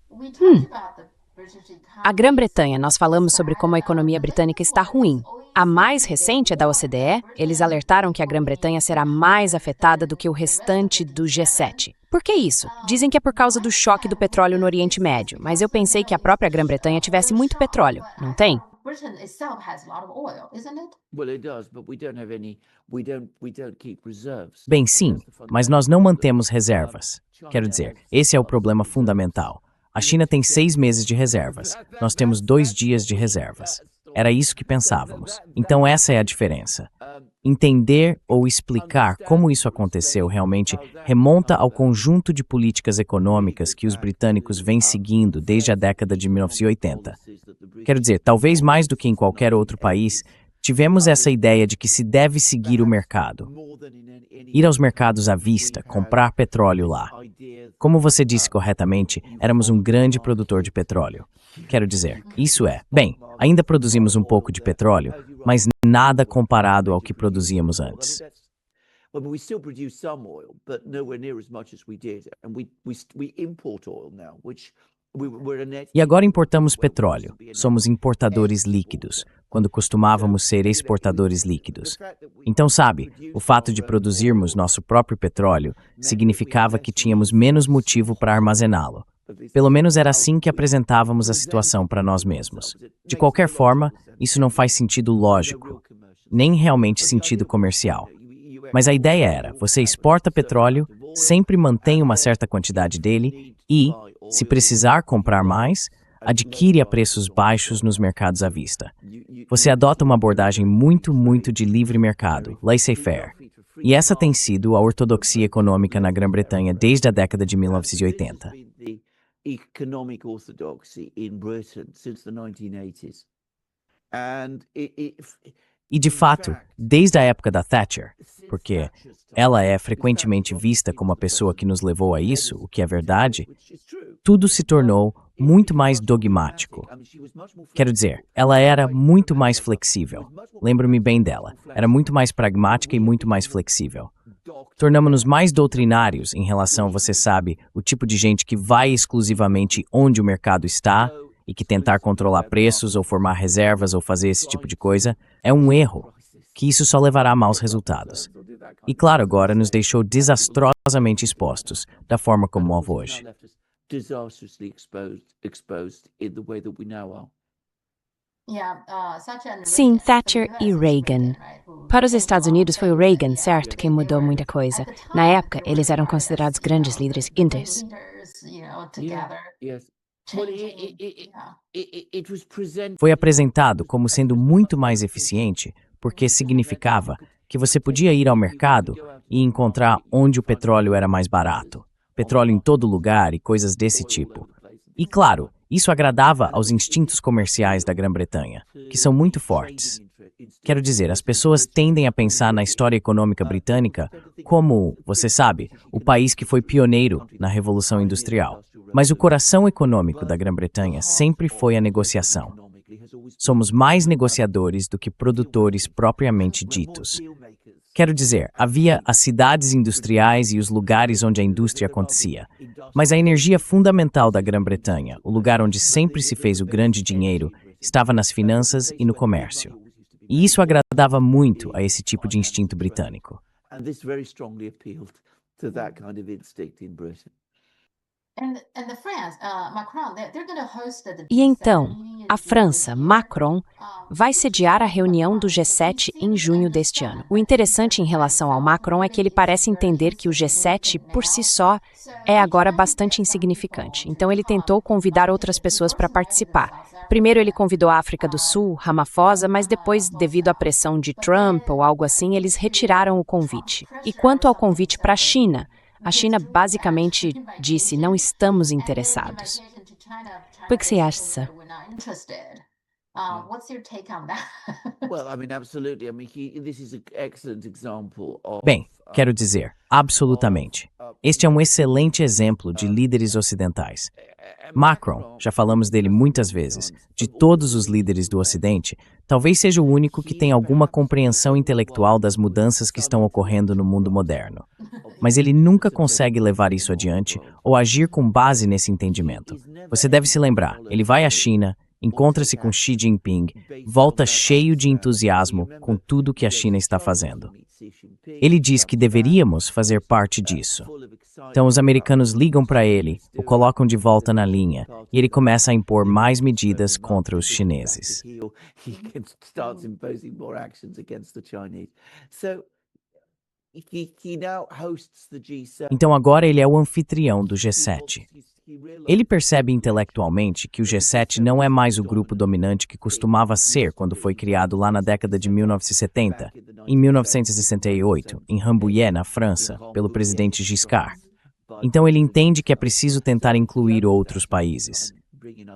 We talked about the British economy. A Grã-Bretanha, nós falamos sobre como a economia britânica está ruim. A mais recente é da OCDE. Eles alertaram que a Grã-Bretanha será mais afetada do que o restante do G7. Por que isso? Dizem que é por causa do choque do petróleo no Oriente Médio, mas eu pensei que a própria Grã-Bretanha tivesse muito petróleo, não tem? Britain itself has a lot of oil, isn't it? Well, it does, but we don't have any. We don't keep reserves. Bem, sim, mas nós não mantemos reservas. Quero dizer, esse é o problema fundamental. A China tem 6 meses de reservas. Nós temos 2 dias de reservas. Era isso que pensávamos. Então essa é a diferença. Entender ou explicar como isso aconteceu realmente remonta ao conjunto de políticas econômicas que os britânicos vêm seguindo desde a década de 1980. Quero dizer, talvez mais do que em qualquer outro país, tivemos essa ideia de que se deve seguir o mercado. Ir aos mercados à vista, comprar petróleo lá. Como você disse corretamente, éramos um grande produtor de petróleo. Quero dizer, isso é, bem, ainda produzimos um pouco de petróleo, mas nada comparado ao que produzíamos antes. Well, we still produce some oil, but nowhere near as much as we did. And we import oil now, which we're a net. E agora importamos petróleo. Somos importadores líquidos, quando costumávamos ser exportadores líquidos. Então, sabe, o fato de produzirmos nosso próprio petróleo significava que tínhamos menos motivo para armazená-lo. Pelo menos era assim que apresentávamos a situação para nós mesmos. De qualquer forma, isso não faz sentido lógico, nem realmente sentido comercial. Mas a ideia era, você exporta petróleo, sempre mantém uma certa quantidade dele e, se precisar comprar mais, adquire a preços baixos nos mercados à vista. Você adota uma abordagem muito de livre mercado, laissez-faire. E essa tem sido a ortodoxia econômica na Grã-Bretanha desde a década de 1980. Economic orthodoxy in Britain since the 1980s. And E, de fato, desde a época da Thatcher, porque ela é frequentemente vista como a pessoa que nos levou a isso, o que é verdade, tudo se tornou muito mais dogmático. Quero dizer, ela era muito mais flexível. Lembro-me bem dela. Era muito mais pragmática e muito mais flexível. Tornamos-nos mais doutrinários em relação, você sabe, o tipo de gente que vai exclusivamente onde o mercado está e que tentar controlar preços ou formar reservas ou fazer esse tipo de coisa é um erro, que isso só levará a maus resultados. E claro, agora nos deixou desastrosamente expostos, da forma como houve hoje. Sim, Thatcher e Reagan. Para os Estados Unidos foi o Reagan, certo, quem mudou muita coisa. Na época, eles eram considerados grandes líderes índios. Foi apresentado como sendo muito mais eficiente, porque significava que você podia ir ao mercado e encontrar onde o petróleo era mais barato. Petróleo em todo lugar e coisas desse tipo. E claro, isso agradava aos instintos comerciais da Grã-Bretanha, que são muito fortes. Quero dizer, as pessoas tendem a pensar na história econômica britânica como, você sabe, o país que foi pioneiro na Revolução Industrial. Mas o coração econômico da Grã-Bretanha sempre foi a negociação. Somos mais negociadores do que produtores propriamente ditos. Quero dizer, havia as cidades industriais e os lugares onde a indústria acontecia. Mas a energia fundamental da Grã-Bretanha, o lugar onde sempre se fez o grande dinheiro, estava nas finanças e no comércio. E isso agradava muito a esse tipo de instinto britânico. E então, a França, Macron, vai sediar a reunião do G7 em junho deste ano. O interessante em relação ao Macron é que ele parece entender que o G7, por si só, é agora bastante insignificante. Então ele tentou convidar outras pessoas para participar. Primeiro ele convidou a África do Sul, Ramaphosa, mas depois, devido à pressão de Trump ou algo assim, eles retiraram o convite. E quanto ao convite para a China basicamente disse: não estamos interessados. O que você acha? What's your take on that? Well, I mean, absolutely. I mean, this is an excellent example of. Bem, quero dizer, absolutamente. Este é um excelente exemplo de líderes ocidentais. Macron, já falamos dele muitas vezes, de todos os líderes do Ocidente, talvez seja o único que tem alguma compreensão intelectual das mudanças que estão ocorrendo no mundo moderno. Mas ele nunca consegue levar isso adiante ou agir com base nesse entendimento. Você deve se lembrar, ele vai à China, encontra-se com Xi Jinping, volta cheio de entusiasmo com tudo que a China está fazendo. Ele diz que deveríamos fazer parte disso. Então os americanos ligam para ele, o colocam de volta na linha, e ele começa a impor mais medidas contra os chineses. Então agora ele é o anfitrião do G7. Ele percebe intelectualmente que o G7 não é mais o grupo dominante que costumava ser quando foi criado lá na década de 1970, em 1968, em Rambouillet, na França, pelo presidente Giscard. Então ele entende que é preciso tentar incluir outros países.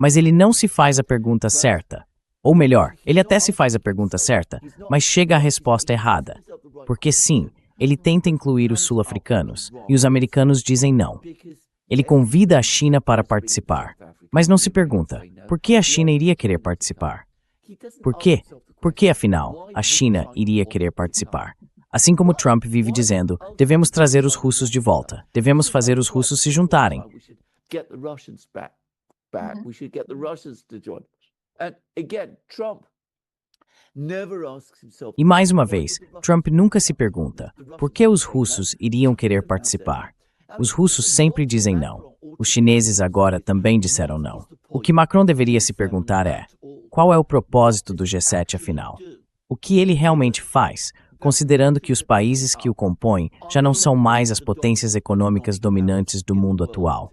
Mas ele não se faz a pergunta certa. Ou melhor, ele até se faz a pergunta certa, mas chega à resposta errada. Porque sim, ele tenta incluir os sul-africanos, e os americanos dizem não. Ele convida a China para participar, mas não se pergunta, por que a China iria querer participar? Por quê? Por que, afinal, a China iria querer participar? Assim como Trump vive dizendo, devemos trazer os russos de volta, devemos fazer os russos se juntarem. E mais uma vez, Trump nunca se pergunta, por que os russos iriam querer participar? Os russos sempre dizem não. Os chineses agora também disseram não. O que Macron deveria se perguntar é, qual é o propósito do G7 afinal? O que ele realmente faz, considerando que os países que o compõem já não são mais as potências econômicas dominantes do mundo atual?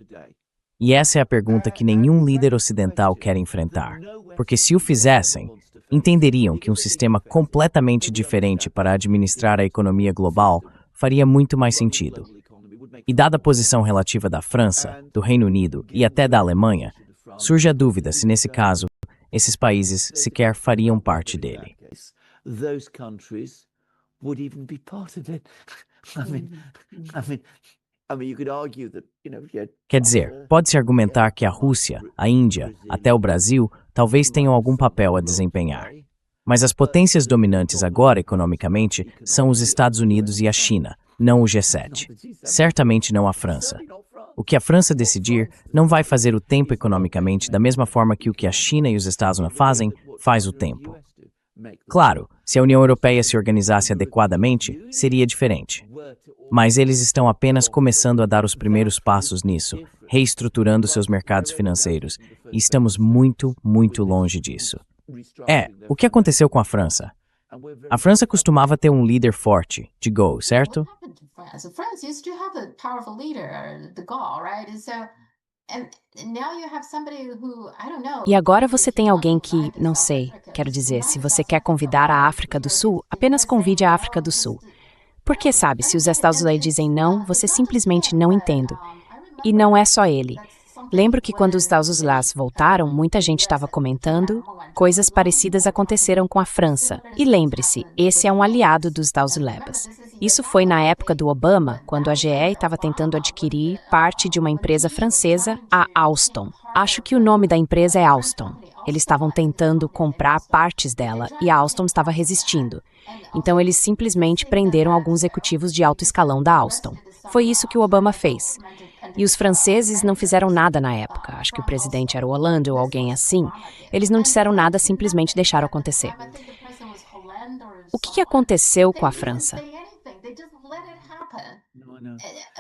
E essa é a pergunta que nenhum líder ocidental quer enfrentar, porque se o fizessem, entenderiam que um sistema completamente diferente para administrar a economia global faria muito mais sentido. E dada a posição relativa da França, do Reino Unido e até da Alemanha, surge a dúvida se, nesse caso, esses países sequer fariam parte dele. Quer dizer, pode-se argumentar que a Rússia, a Índia, até o Brasil, talvez tenham algum papel a desempenhar. Mas as potências dominantes agora, economicamente, são os Estados Unidos e a China, não o G7. Certamente não a França. O que a França decidir não vai fazer o tempo economicamente da mesma forma que o que a China e os Estados Unidos fazem, faz o tempo. Claro, se a União Europeia se organizasse adequadamente, seria diferente. Mas eles estão apenas começando a dar os primeiros passos nisso, reestruturando seus mercados financeiros, e estamos muito, muito longe disso. O que aconteceu com a França? A França costumava ter um líder forte, de Gaulle, certo? E agora você tem alguém que, não sei, quero dizer, se você quer convidar a África do Sul, apenas convide a África do Sul. Porque, sabe, se os Estados Unidos dizem não, você simplesmente não entende. E não é só ele. Lembro que quando os Estados Unidos voltaram, muita gente estava comentando, coisas parecidas aconteceram com a França. E lembre-se, esse é um aliado dos Estados Unidos. Isso foi na época do Obama, quando a GE estava tentando adquirir parte de uma empresa francesa, a Alstom. Acho que o nome da empresa é Alstom. Eles estavam tentando comprar partes dela e a Alstom estava resistindo. Então eles simplesmente prenderam alguns executivos de alto escalão da Alstom. Foi isso que o Obama fez. E os franceses não fizeram nada na época. Acho que o presidente era o Hollande ou alguém assim. Eles não disseram nada, simplesmente deixaram acontecer. O que aconteceu com a França? know.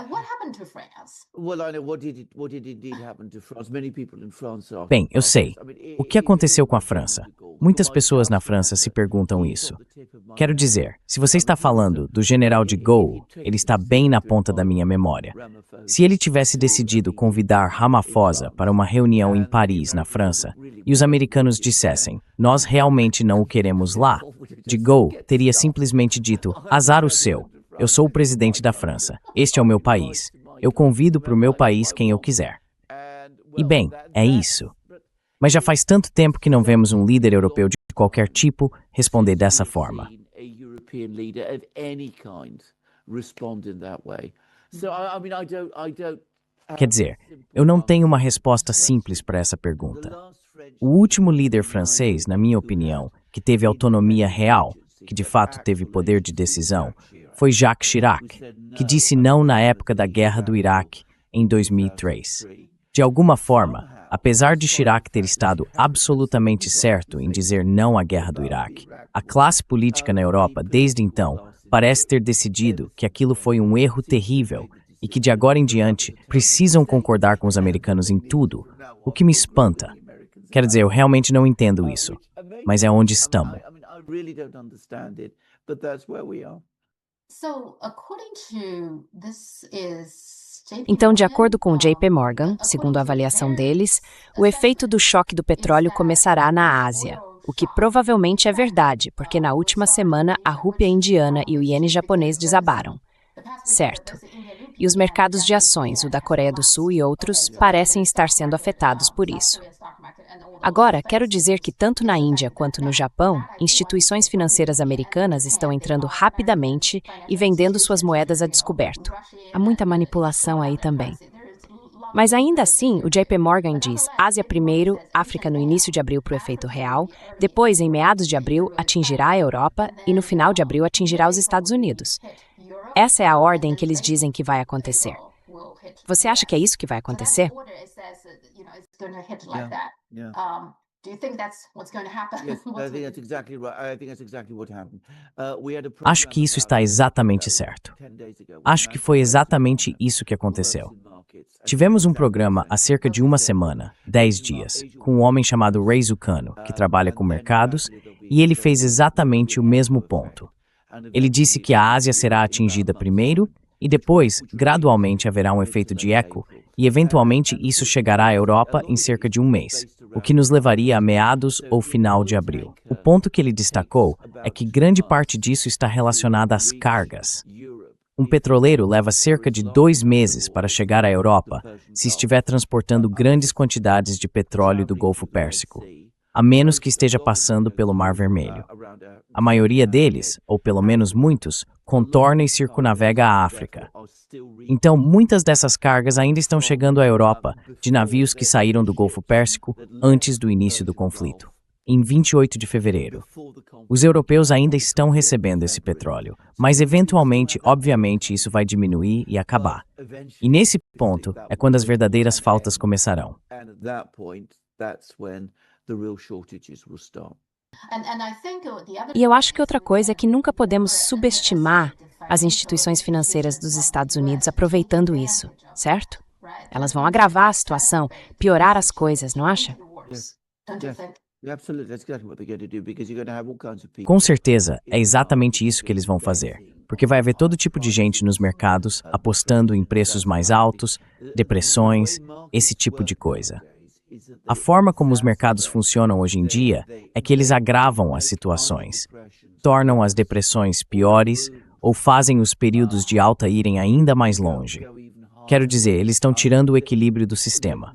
What happened to France? Well, I know what did indeed happen to France. Many people in France are. Bem, eu sei. O que aconteceu com a França? Muitas pessoas na França se perguntam isso. Quero dizer, se você está falando do general de Gaulle, ele está bem na ponta da minha memória. Se ele tivesse decidido convidar Ramaphosa para uma reunião em Paris, na França, e os americanos dissessem, nós realmente não o queremos lá, de Gaulle teria simplesmente dito, azar o seu, eu sou o presidente da França, este é o meu país, eu convido para o meu país quem eu quiser. E bem, é isso. Mas já faz tanto tempo que não vemos um líder europeu de qualquer tipo responder dessa forma. Quer dizer, eu não tenho uma resposta simples para essa pergunta. O último líder francês, na minha opinião, que teve autonomia real, que de fato teve poder de decisão, foi Jacques Chirac, que disse não na época da Guerra do Iraque, em 2003. De alguma forma, apesar de Chirac ter estado absolutamente certo em dizer não à Guerra do Iraque, a classe política na Europa, desde então, parece ter decidido que aquilo foi um erro terrível e que de agora em diante precisam concordar com os americanos em tudo, o que me espanta. Quer dizer, eu realmente não entendo isso, mas é onde estamos. Então, de acordo com o JP Morgan, segundo a avaliação deles, o efeito do choque do petróleo começará na Ásia, o que provavelmente é verdade, porque na última semana a rúpia indiana e o iene japonês desabaram. Certo. E os mercados de ações, o da Coreia do Sul e outros, parecem estar sendo afetados por isso. Agora, quero dizer que tanto na Índia quanto no Japão, instituições financeiras americanas estão entrando rapidamente e vendendo suas moedas a descoberto. Há muita manipulação aí também. Mas ainda assim, o JP Morgan diz Ásia primeiro, África no início de abril para o efeito real, depois, em meados de abril, atingirá a Europa e no final de abril atingirá os Estados Unidos. Essa é a ordem que eles dizem que vai acontecer. Você acha que é isso que vai acontecer? Acho que isso está exatamente certo. Acho que foi exatamente isso que aconteceu. Tivemos um programa há cerca de uma semana, 10 dias, com um homem chamado Ray Zucano, que trabalha com mercados, e ele fez exatamente o mesmo ponto. Ele disse que a Ásia será atingida primeiro e depois, gradualmente, haverá um efeito de eco e, eventualmente, isso chegará à Europa em cerca de um mês, o que nos levaria a meados ou final de abril. O ponto que ele destacou é que grande parte disso está relacionada às cargas. Um petroleiro leva cerca de 2 meses para chegar à Europa se estiver transportando grandes quantidades de petróleo do Golfo Pérsico, a menos que esteja passando pelo Mar Vermelho. A maioria deles, ou pelo menos muitos, contorna e circunnavega a África. Então, muitas dessas cargas ainda estão chegando à Europa, de navios que saíram do Golfo Pérsico antes do início do conflito, em 28 de fevereiro. Os europeus ainda estão recebendo esse petróleo, mas eventualmente, obviamente, isso vai diminuir e acabar. E nesse ponto é quando as verdadeiras faltas começarão. E eu acho que outra coisa é que nunca podemos subestimar as instituições financeiras dos Estados Unidos aproveitando isso, certo? Elas vão agravar a situação, piorar as coisas, não acha? Com certeza, é exatamente isso que eles vão fazer, porque vai haver todo tipo de gente nos mercados apostando em preços mais altos, depressões, esse tipo de coisa. A forma como os mercados funcionam hoje em dia é que eles agravam as situações, tornam as depressões piores ou fazem os períodos de alta irem ainda mais longe. Quero dizer, eles estão tirando o equilíbrio do sistema.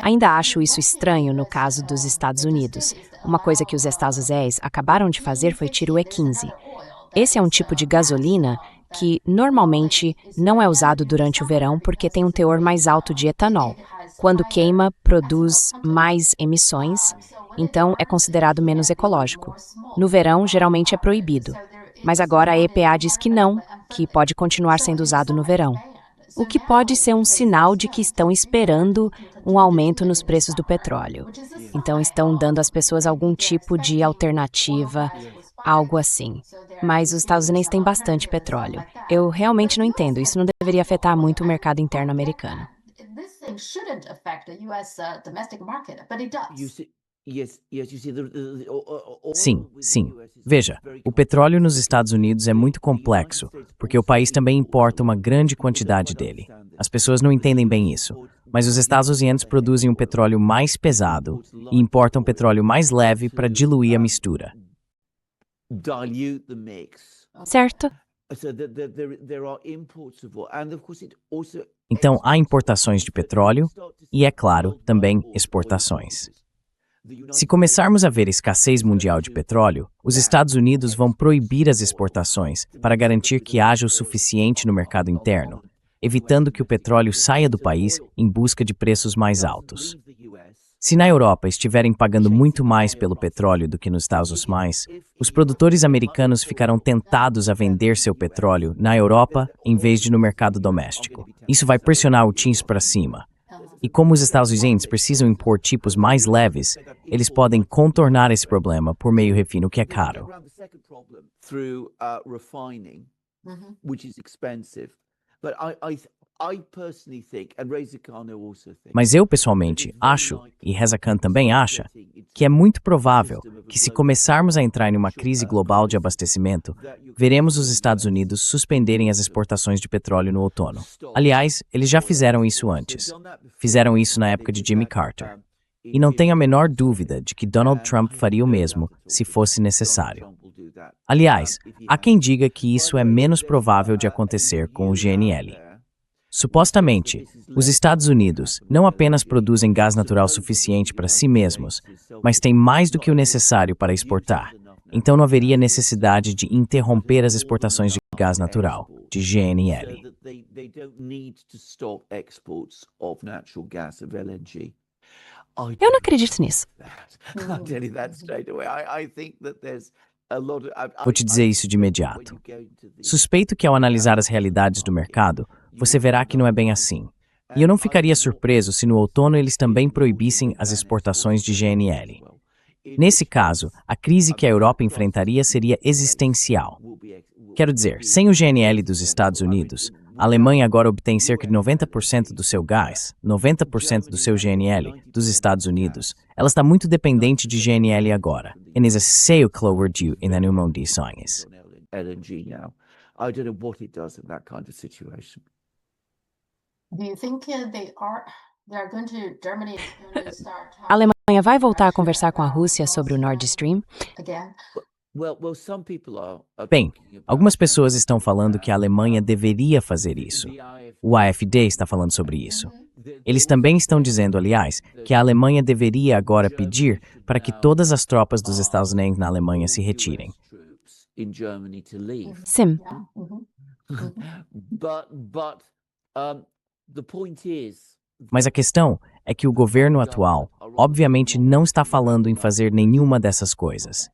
Ainda acho isso estranho no caso dos Estados Unidos. Uma coisa que os Estados Unidos acabaram de fazer foi tirar o E15. Esse é um tipo de gasolina que normalmente não é usado durante o verão porque tem um teor mais alto de etanol. Quando queima, produz mais emissões, então é considerado menos ecológico. No verão, geralmente é proibido, mas agora a EPA diz que não, que pode continuar sendo usado no verão. O que pode ser um sinal de que estão esperando um aumento nos preços do petróleo. Então estão dando às pessoas algum tipo de alternativa Algo assim. Mas os Estados Unidos têm bastante petróleo. Eu realmente não entendo. Isso não deveria afetar muito o mercado interno americano. This thing shouldn't affect the US domestic market, but it You does. see, yes, you see the Sim, oil with the sim. US is Veja, very o petróleo nos complicated. Estados Unidos é muito complexo, porque o país também importa uma grande quantidade dele. As pessoas não entendem bem isso, mas os Estados Unidos produzem um petróleo mais pesado e importam petróleo mais leve para diluir a mistura. Dilute the mix. Certo? So there are imports of oil, and of course it also. Então, há importações de petróleo e, é claro, também exportações. Se começarmos a ver escassez mundial de petróleo, os Estados Unidos vão proibir as exportações para garantir que haja o suficiente no mercado interno, evitando que o petróleo saia do país em busca de preços mais altos. Se na Europa estiverem pagando muito mais pelo petróleo do que nos Estados Unidos, os produtores americanos ficarão tentados a vender seu petróleo na Europa em vez de no mercado doméstico. Isso vai pressionar o TINS para cima. E como os Estados Unidos precisam impor tipos mais leves, eles podem contornar esse problema por meio refino, que é caro. Through refining, which is expensive. But I personally think, and Reza Khan also thinks, Mas eu, pessoalmente, acho, e Reza Khan também acha, que é muito provável que se começarmos a entrar em uma crise global de abastecimento, veremos os Estados Unidos suspenderem as exportações de petróleo no outono. Aliás, eles já fizeram isso antes. Fizeram isso na época de Jimmy Carter. E não tenho a menor dúvida de que Donald Trump faria o mesmo se fosse necessário. Aliás, há quem diga que isso é menos provável de acontecer com o GNL. Supostamente, os Estados Unidos não apenas produzem gás natural suficiente para si mesmos, mas têm mais do que o necessário para exportar. Então não haveria necessidade de interromper as exportações de gás natural, de GNL. Eu não acredito nisso. Vou te dizer isso de imediato. Suspeito que ao analisar as realidades do mercado, você verá que não é bem assim. E eu não ficaria surpreso se no outono eles também proibissem as exportações de GNL. Nesse caso, a crise que a Europa enfrentaria seria existencial. Quero dizer, sem o GNL dos Estados Unidos, a Alemanha agora obtém cerca de 90% do seu gás, 90% do seu GNL dos Estados Unidos. Ela está muito dependente de GNL agora. And is a seu cloverdu in songs. I don't know what it does in that kind of situation. Do you think they're going to Germany is going to start A Alemanha vai voltar a conversar com a Rússia sobre o Nord Stream? again? Well, some people are Bem, talking about, algumas pessoas estão falando que a Alemanha deveria fazer isso. O AfD está falando sobre isso. Eles também estão dizendo, aliás, que a Alemanha deveria agora pedir para que todas as tropas dos Estados Unidos na Alemanha se retirem. in Germany to leave. Sim. Yeah. The point is, Mas a questão é que o governo atual, obviamente, não está falando em fazer nenhuma dessas coisas.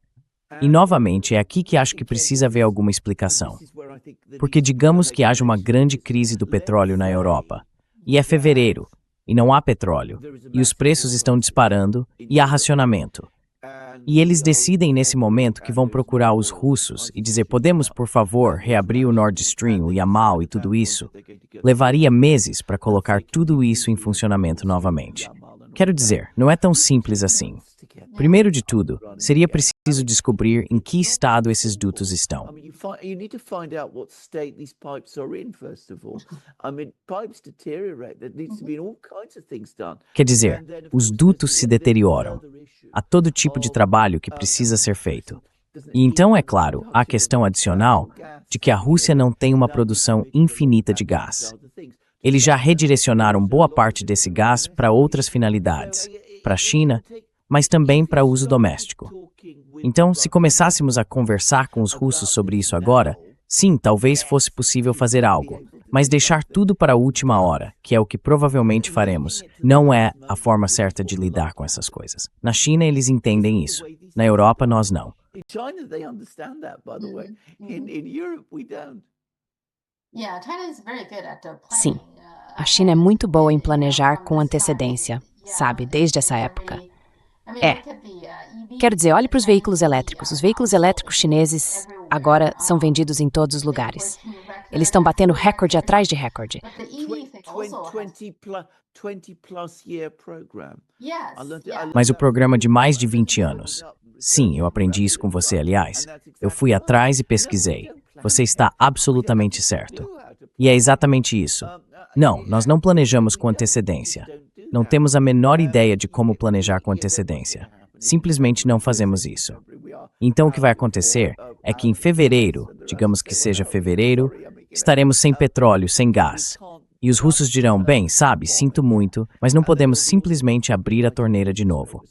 E, novamente, é aqui que acho que precisa haver alguma explicação. Porque digamos que haja uma grande crise do petróleo na Europa, e é fevereiro, e não há petróleo, e os preços estão disparando, e há racionamento. E eles decidem nesse momento que vão procurar os russos e dizer: podemos, por favor, reabrir o Nord Stream, o Yamal e tudo isso. Levaria meses para colocar tudo isso em funcionamento novamente. Quero dizer, não é tão simples assim. Primeiro de tudo, seria preciso descobrir em que estado esses dutos estão. You need to find out what state these pipes are in, first of all. Pipes deteriorate. There needs to be all kinds of things done. Quer dizer, os dutos se deterioram. Há todo tipo de trabalho que precisa ser feito. E então, é claro, há a questão adicional de que a Rússia não tem uma produção infinita de gás. Eles já redirecionaram boa parte desse gás para outras finalidades, para a China, mas também para uso doméstico. Então, se começássemos a conversar com os russos sobre isso agora, sim, talvez fosse possível fazer algo, mas deixar tudo para a última hora, que é o que provavelmente faremos, não é a forma certa de lidar com essas coisas. Na China, eles entendem isso. Na Europa, nós não. In China, they understand that, by the way. In Europe, we don't. Yeah, China is very good at Sim. planning. A China é muito boa em planejar com antecedência, sabe, desde essa época. É. Quero dizer, olhe para os veículos elétricos. Os veículos elétricos chineses agora são vendidos em todos os lugares. Eles estão batendo recorde atrás de recorde. 20-plus-year program. Mas o programa de mais de 20 anos. Sim, eu aprendi isso com você, aliás. Eu fui atrás e pesquisei. Você está absolutamente certo. E é exatamente isso. Não, nós não planejamos com antecedência. Não temos a menor ideia de como planejar com antecedência. Simplesmente não fazemos isso. Então o que vai acontecer é que em fevereiro, digamos que seja fevereiro, estaremos sem petróleo, sem gás. E os russos dirão, bem, sabe, sinto muito, mas não podemos simplesmente abrir a torneira de novo.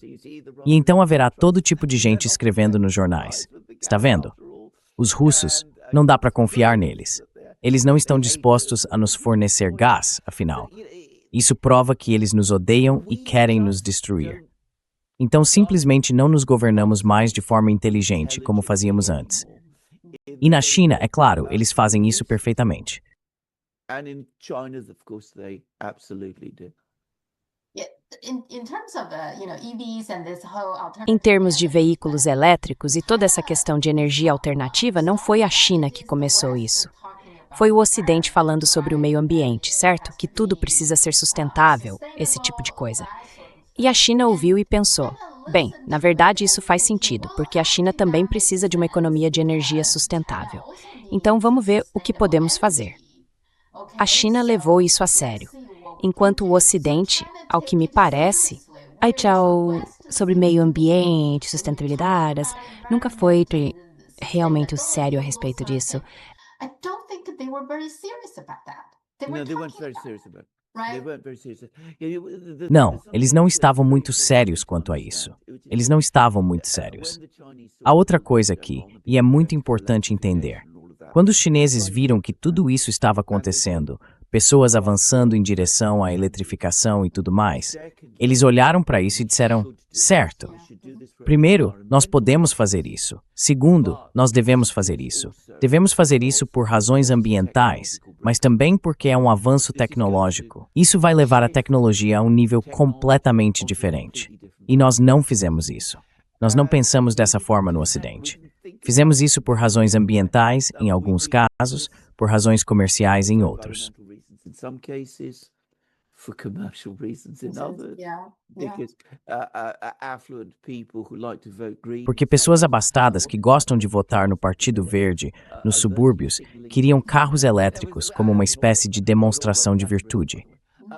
E então haverá todo tipo de gente escrevendo nos jornais. Está vendo? Os russos, não dá para confiar neles. Eles não estão dispostos a nos fornecer gás, afinal. Isso prova que eles nos odeiam e querem nos destruir. Então simplesmente não nos governamos mais de forma inteligente, como fazíamos antes. E na China, é claro, eles fazem isso perfeitamente. And in China, of course, they absolutely do. Em termos de veículos elétricos e toda essa questão de energia alternativa, não foi a China que começou isso. Foi o Ocidente falando sobre o meio ambiente, certo? Que tudo precisa ser sustentável, esse tipo de coisa. E a China ouviu e pensou, bem, na verdade isso faz sentido, porque a China também precisa de uma economia de energia sustentável. Então vamos ver o que podemos fazer. A China levou isso a sério, enquanto o Ocidente, ao que me parece, sobre meio ambiente, sustentabilidade, nunca foi realmente sério a respeito disso. Não, eles não estavam muito sérios quanto a isso. Eles não estavam muito sérios. Há outra coisa aqui, e é muito importante entender. Quando os chineses viram que tudo isso estava acontecendo, pessoas avançando em direção à eletrificação e tudo mais, eles olharam para isso e disseram, certo. Primeiro, nós podemos fazer isso. Segundo, nós devemos fazer isso. Devemos fazer isso por razões ambientais, mas também porque é um avanço tecnológico. Isso vai levar a tecnologia a um nível completamente diferente. E nós não fizemos isso. Nós não pensamos dessa forma no Ocidente. Fizemos isso por razões ambientais, em alguns casos, por razões comerciais em outros. Porque pessoas abastadas que gostam de votar no Partido Verde, nos subúrbios, queriam carros elétricos como uma espécie de demonstração de virtude.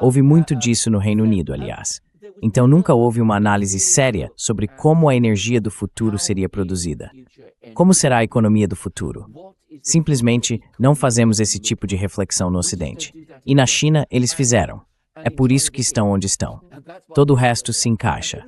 Houve muito disso no Reino Unido, aliás. Então nunca houve uma análise séria sobre como a energia do futuro seria produzida. Como será a economia do futuro? Simplesmente não fazemos esse tipo de reflexão no Ocidente. E na China, eles fizeram. É por isso que estão onde estão. Todo o resto se encaixa.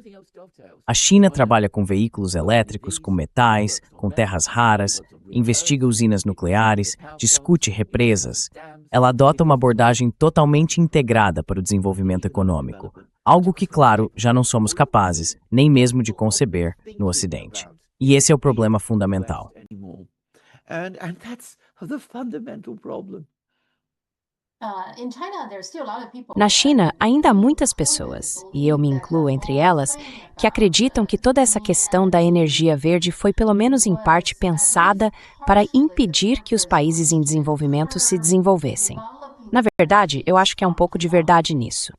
A China trabalha com veículos elétricos, com metais, com terras raras, investiga usinas nucleares, discute represas. Ela adota uma abordagem totalmente integrada para o desenvolvimento econômico. Algo que, claro, já não somos capazes, nem mesmo de conceber, no Ocidente. E esse é o problema fundamental. Na China, ainda há muitas pessoas, e eu me incluo entre elas, que acreditam que toda essa questão da energia verde foi pelo menos em parte pensada para impedir que os países em desenvolvimento se desenvolvessem. Na verdade, eu acho que há um pouco de verdade nisso.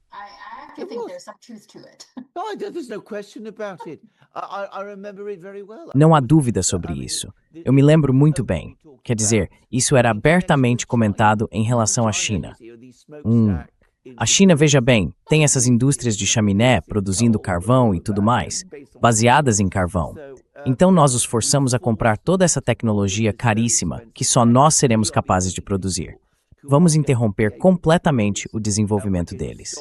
Não há dúvida sobre isso. Eu me lembro muito bem. Quer dizer, isso era abertamente comentado em relação à China. A China, veja bem, tem essas indústrias de chaminé produzindo carvão e tudo mais, baseadas em carvão. Então nós os forçamos a comprar toda essa tecnologia caríssima que só nós seremos capazes de produzir. Vamos interromper completamente o desenvolvimento deles.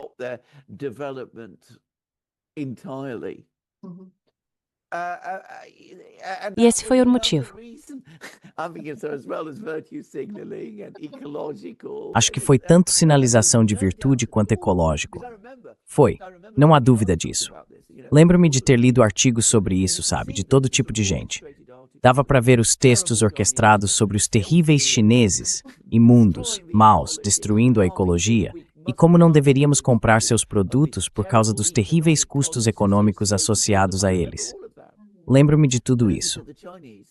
E esse foi o motivo. Acho que foi tanto sinalização de virtude quanto ecológico. Foi. Não há dúvida disso. Lembro-me de ter lido artigos sobre isso, sabe, de todo tipo de gente. Dava para ver os textos orquestrados sobre os terríveis chineses, imundos, maus, destruindo a ecologia, e como não deveríamos comprar seus produtos por causa dos terríveis custos econômicos associados a eles. Lembro-me de tudo isso.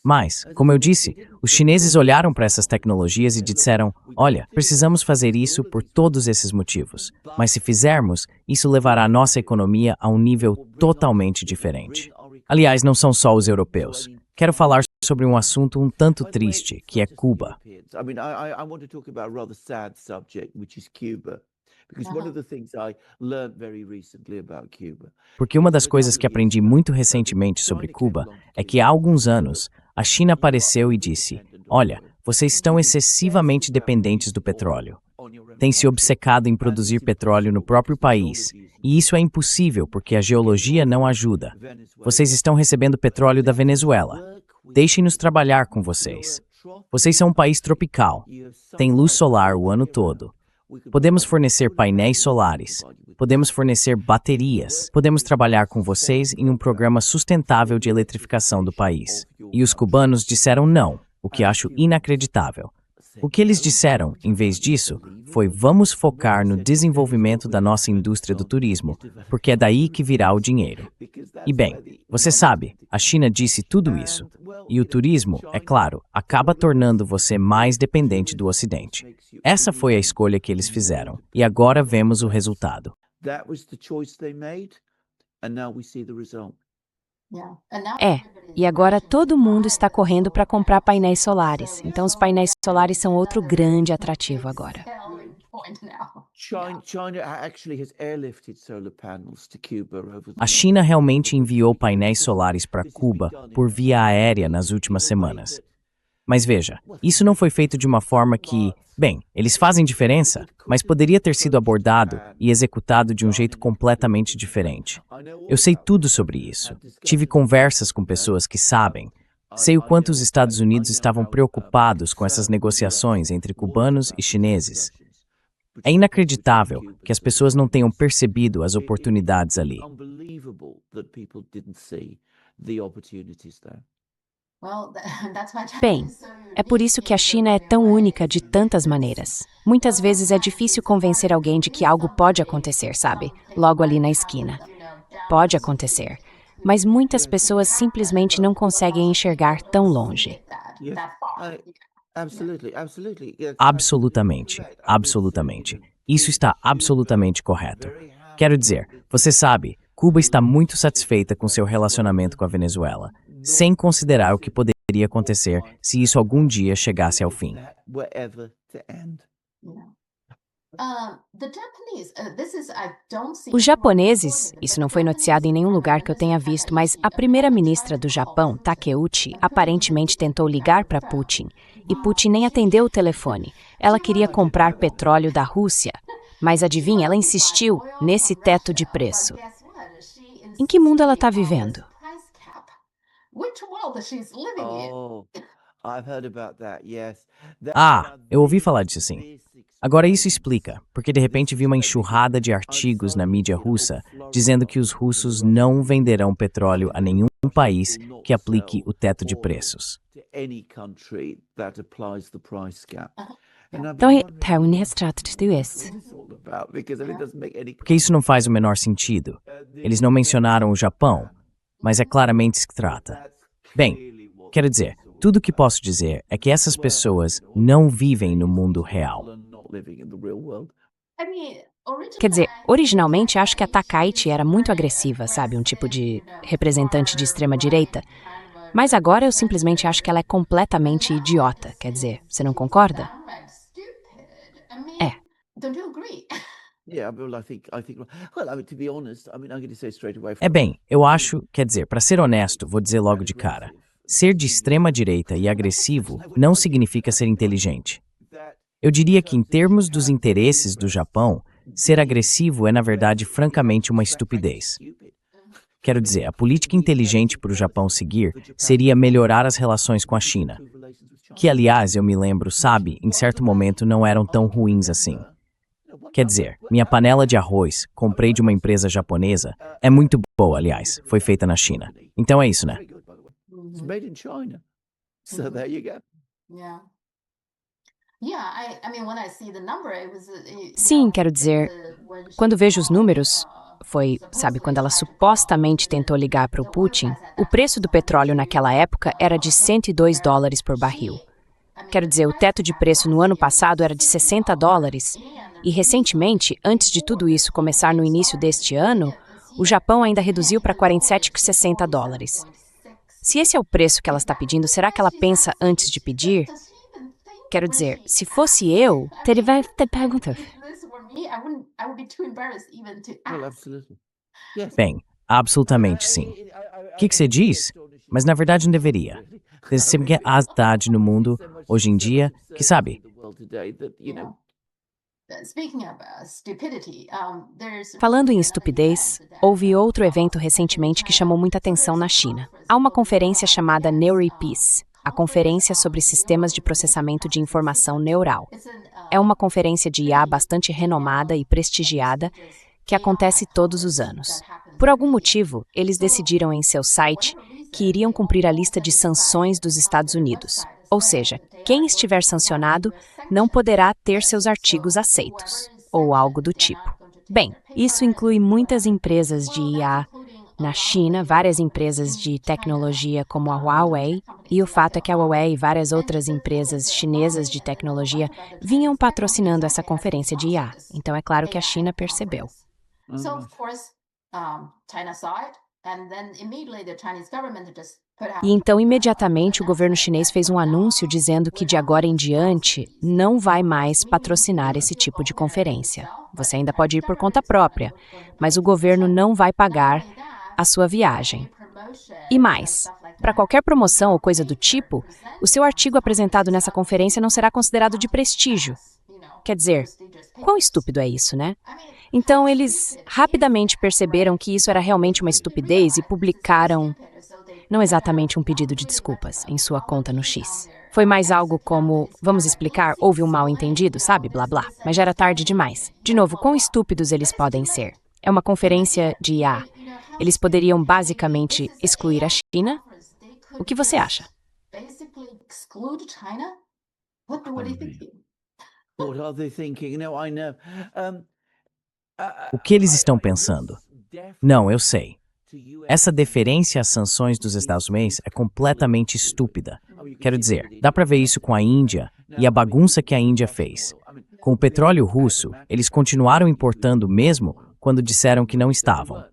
Mas, como eu disse, os chineses olharam para essas tecnologias e disseram: olha, precisamos fazer isso por todos esses motivos, mas se fizermos, isso levará a nossa economia a um nível totalmente diferente. Aliás, não são só os europeus. Quero falar sobre um assunto um tanto triste, que é Cuba. Porque uma das coisas que aprendi muito recentemente sobre Cuba é que há alguns anos, a China apareceu e disse: olha, vocês estão excessivamente dependentes do petróleo. Tem se obcecado em produzir petróleo no próprio país, e isso é impossível porque a geologia não ajuda. Vocês estão recebendo petróleo da Venezuela. Deixem-nos trabalhar com vocês. Vocês são um país tropical. Tem luz solar o ano todo. Podemos fornecer painéis solares. Podemos fornecer baterias. Podemos trabalhar com vocês em um programa sustentável de eletrificação do país. E os cubanos disseram não, o que acho inacreditável. O que eles disseram, em vez disso, foi: vamos focar no desenvolvimento da nossa indústria do turismo, porque é daí que virá o dinheiro. E bem, você sabe, a China disse tudo isso. E o turismo, é claro, acaba tornando você mais dependente do Ocidente. Essa foi a escolha que eles fizeram, e agora vemos o resultado. E agora todo mundo está correndo para comprar painéis solares. Então os painéis solares são outro grande atrativo agora. A China realmente enviou painéis solares para Cuba por via aérea nas últimas semanas. Mas veja, isso não foi feito de uma forma que, bem, eles fazem diferença, mas poderia ter sido abordado e executado de um jeito completamente diferente. Eu sei tudo sobre isso. Tive conversas com pessoas que sabem. Sei o quanto os Estados Unidos estavam preocupados com essas negociações entre cubanos e chineses. É inacreditável que as pessoas não tenham percebido as oportunidades ali. Bem, é por isso que a China é tão única de tantas maneiras. Muitas vezes é difícil convencer alguém de que algo pode acontecer, sabe? Logo ali na esquina. Pode acontecer. Mas muitas pessoas simplesmente não conseguem enxergar tão longe. Absolutamente, absolutamente. Isso está absolutamente correto. Quero dizer, você sabe, Cuba está muito satisfeita com seu relacionamento com a Venezuela, sem considerar o que poderia acontecer se isso algum dia chegasse ao fim. Os japoneses, isso não foi noticiado em nenhum lugar que eu tenha visto, mas a primeira-ministra do Japão, Takeuchi, aparentemente tentou ligar para Putin, e Putin nem atendeu o telefone. Ela queria comprar petróleo da Rússia, mas adivinha, ela insistiu nesse teto de preço. Em que mundo ela está vivendo? Eu ouvi falar disso sim. Agora isso explica, porque de repente vi uma enxurrada de artigos na mídia russa dizendo que os russos não venderão petróleo a nenhum país que aplique o teto de preços. Porque isso não faz o menor sentido. Eles não mencionaram o Japão, mas é claramente isso que trata. Bem, quero dizer, tudo o que posso dizer é que essas pessoas não vivem no mundo real. Quer dizer, originalmente acho que a Takaichi era muito agressiva, sabe? Um tipo de representante de extrema-direita. Mas agora eu simplesmente acho que ela é completamente idiota. Quer dizer, você não concorda? É. Bem, eu acho, quer dizer, para ser honesto, vou dizer logo de cara, ser de extrema-direita e agressivo não significa ser inteligente. Eu diria que, em termos dos interesses do Japão, ser agressivo é, na verdade, francamente uma estupidez. Quero dizer, a política inteligente para o Japão seguir seria melhorar as relações com a China, que, aliás, eu me lembro, sabe, em certo momento não eram tão ruins assim. Quer dizer, minha panela de arroz, comprei de uma empresa japonesa, é muito boa, aliás, foi feita na China. Então é isso, né? Sim, quero dizer, quando vejo os números, foi, sabe, quando ela supostamente tentou ligar para o Putin, o preço do petróleo naquela época era de $102 por barril. Quero dizer, o teto de preço no ano passado era de $60. E recentemente, antes de tudo isso começar no início deste ano, o Japão ainda reduziu para $47,60. Se esse é o preço que ela está pedindo, será que ela pensa antes de pedir? Quero dizer, se fosse eu, teria que perguntar. Bem, absolutamente sim. O que você diz? Mas na verdade não deveria. Tem sempre no mundo, hoje em dia, que sabe. Falando em estupidez, houve outro evento recentemente que chamou muita atenção na China. Há uma conferência chamada NeurIPS, a Conferência sobre Sistemas de Processamento de Informação Neural. É uma conferência de IA bastante renomada e prestigiada que acontece todos os anos. Por algum motivo, eles decidiram em seu site que iriam cumprir a lista de sanções dos Estados Unidos. Ou seja, quem estiver sancionado não poderá ter seus artigos aceitos, ou algo do tipo. Bem, isso inclui muitas empresas de IA na China, várias empresas de tecnologia como a Huawei, e o fato é que a Huawei e várias outras empresas chinesas de tecnologia vinham patrocinando essa conferência de IA. Então é claro que a China percebeu. E então, imediatamente, o governo chinês fez um anúncio dizendo que de agora em diante não vai mais patrocinar esse tipo de conferência. Você ainda pode ir por conta própria, mas o governo não vai pagar a sua viagem. E mais, para qualquer promoção ou coisa do tipo, o seu artigo apresentado nessa conferência não será considerado de prestígio. Quer dizer, quão estúpido é isso, né? Então, eles rapidamente perceberam que isso era realmente uma estupidez e publicaram, não exatamente um pedido de desculpas, em sua conta no X. Foi mais algo como, vamos explicar, houve um mal-entendido, sabe, blá blá, mas já era tarde demais. De novo, quão estúpidos eles podem ser? É uma conferência de IA. Eles poderiam basicamente excluir a China? O que você acha? O que eles estão pensando? Não, eu sei. Essa deferência às sanções dos Estados Unidos é completamente estúpida. Quero dizer, dá para ver isso com a Índia e a bagunça que a Índia fez. Com o petróleo russo, eles continuaram importando mesmo quando disseram que não estavam.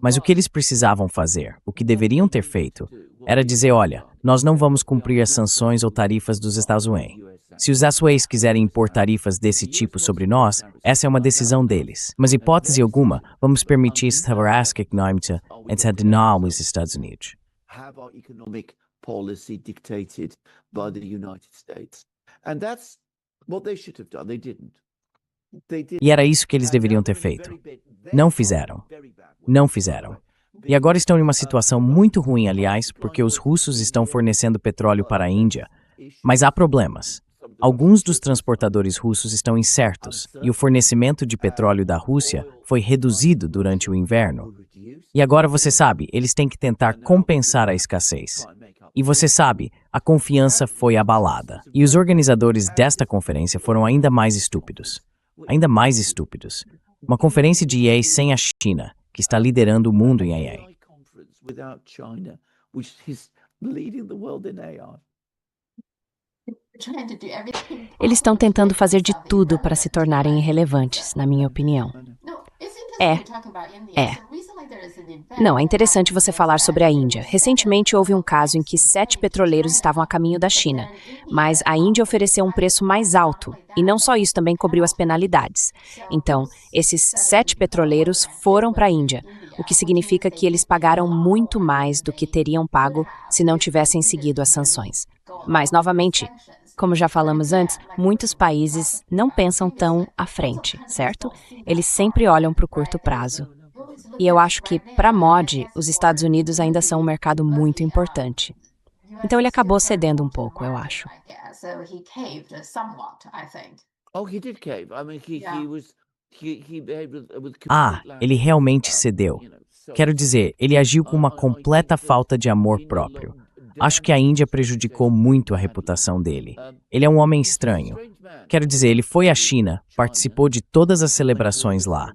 Mas o que eles precisavam fazer, o que deveriam ter feito, era dizer, olha, nós não vamos cumprir as sanções ou tarifas dos Estados Unidos. Se os Estados Unidos quiserem impor tarifas desse tipo sobre nós, essa é uma decisão deles. Mas, hipótese alguma, vamos permitir os Estados Unidos. Have our economic policy dictated by the United States. And that's what they should have done. They didn't. E era isso que eles deveriam ter feito. Não fizeram. Não fizeram. E agora estão em uma situação muito ruim, aliás, porque os russos estão fornecendo petróleo para a Índia. Mas há problemas. Alguns dos transportadores russos estão incertos e o fornecimento de petróleo da Rússia foi reduzido durante o inverno. E agora você sabe, eles têm que tentar compensar a escassez. E você sabe, a confiança foi abalada. E os organizadores desta conferência foram ainda mais estúpidos. Ainda mais estúpidos. Uma conferência de IA sem a China, que está liderando o mundo em AI. Eles estão tentando fazer de tudo para se tornarem irrelevantes, na minha opinião. Não, é interessante você falar sobre a Índia. Recentemente houve um caso em que 7 petroleiros estavam a caminho da China, mas a Índia ofereceu um preço mais alto, e não só isso, também cobriu as penalidades. Então, esses 7 petroleiros foram para a Índia, o que significa que eles pagaram muito mais do que teriam pago se não tivessem seguido as sanções. Mas, novamente, como já falamos antes, muitos países não pensam tão à frente, certo? Eles sempre olham para o curto prazo. E eu acho que, para a mod, os Estados Unidos ainda são um mercado muito importante. Então ele acabou cedendo um pouco, eu acho. Ele realmente cedeu. Quero dizer, ele agiu com uma completa falta de amor próprio. Acho que a Índia prejudicou muito a reputação dele. Ele é um homem estranho. Quero dizer, ele foi à China, participou de todas as celebrações lá.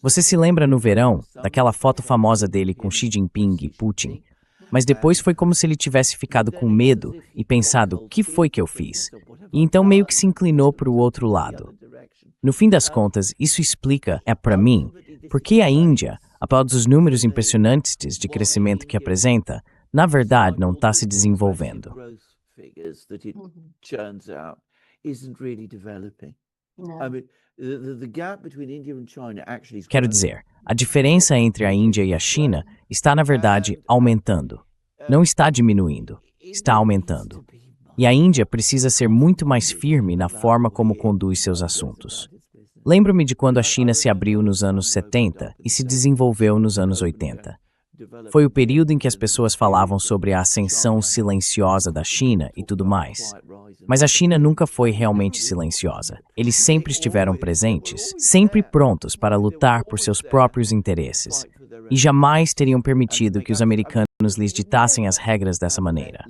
Você se lembra no verão, daquela foto famosa dele com Xi Jinping e Putin? Mas depois foi como se ele tivesse ficado com medo e pensado, o que foi que eu fiz? E então meio que se inclinou para o outro lado. No fim das contas, isso explica, para mim, por que a Índia, apesar dos números impressionantes de crescimento que apresenta, na verdade não está se desenvolvendo. Quero dizer, a diferença entre a Índia e a China está, na verdade, aumentando. Não está diminuindo, está aumentando. E a Índia precisa ser muito mais firme na forma como conduz seus assuntos. Lembro-me de quando a China se abriu nos anos 70 e se desenvolveu nos anos 80. Foi o período em que as pessoas falavam sobre a ascensão silenciosa da China e tudo mais. Mas a China nunca foi realmente silenciosa. Eles sempre estiveram presentes, sempre prontos para lutar por seus próprios interesses. E jamais teriam permitido que os americanos lhes ditassem as regras dessa maneira.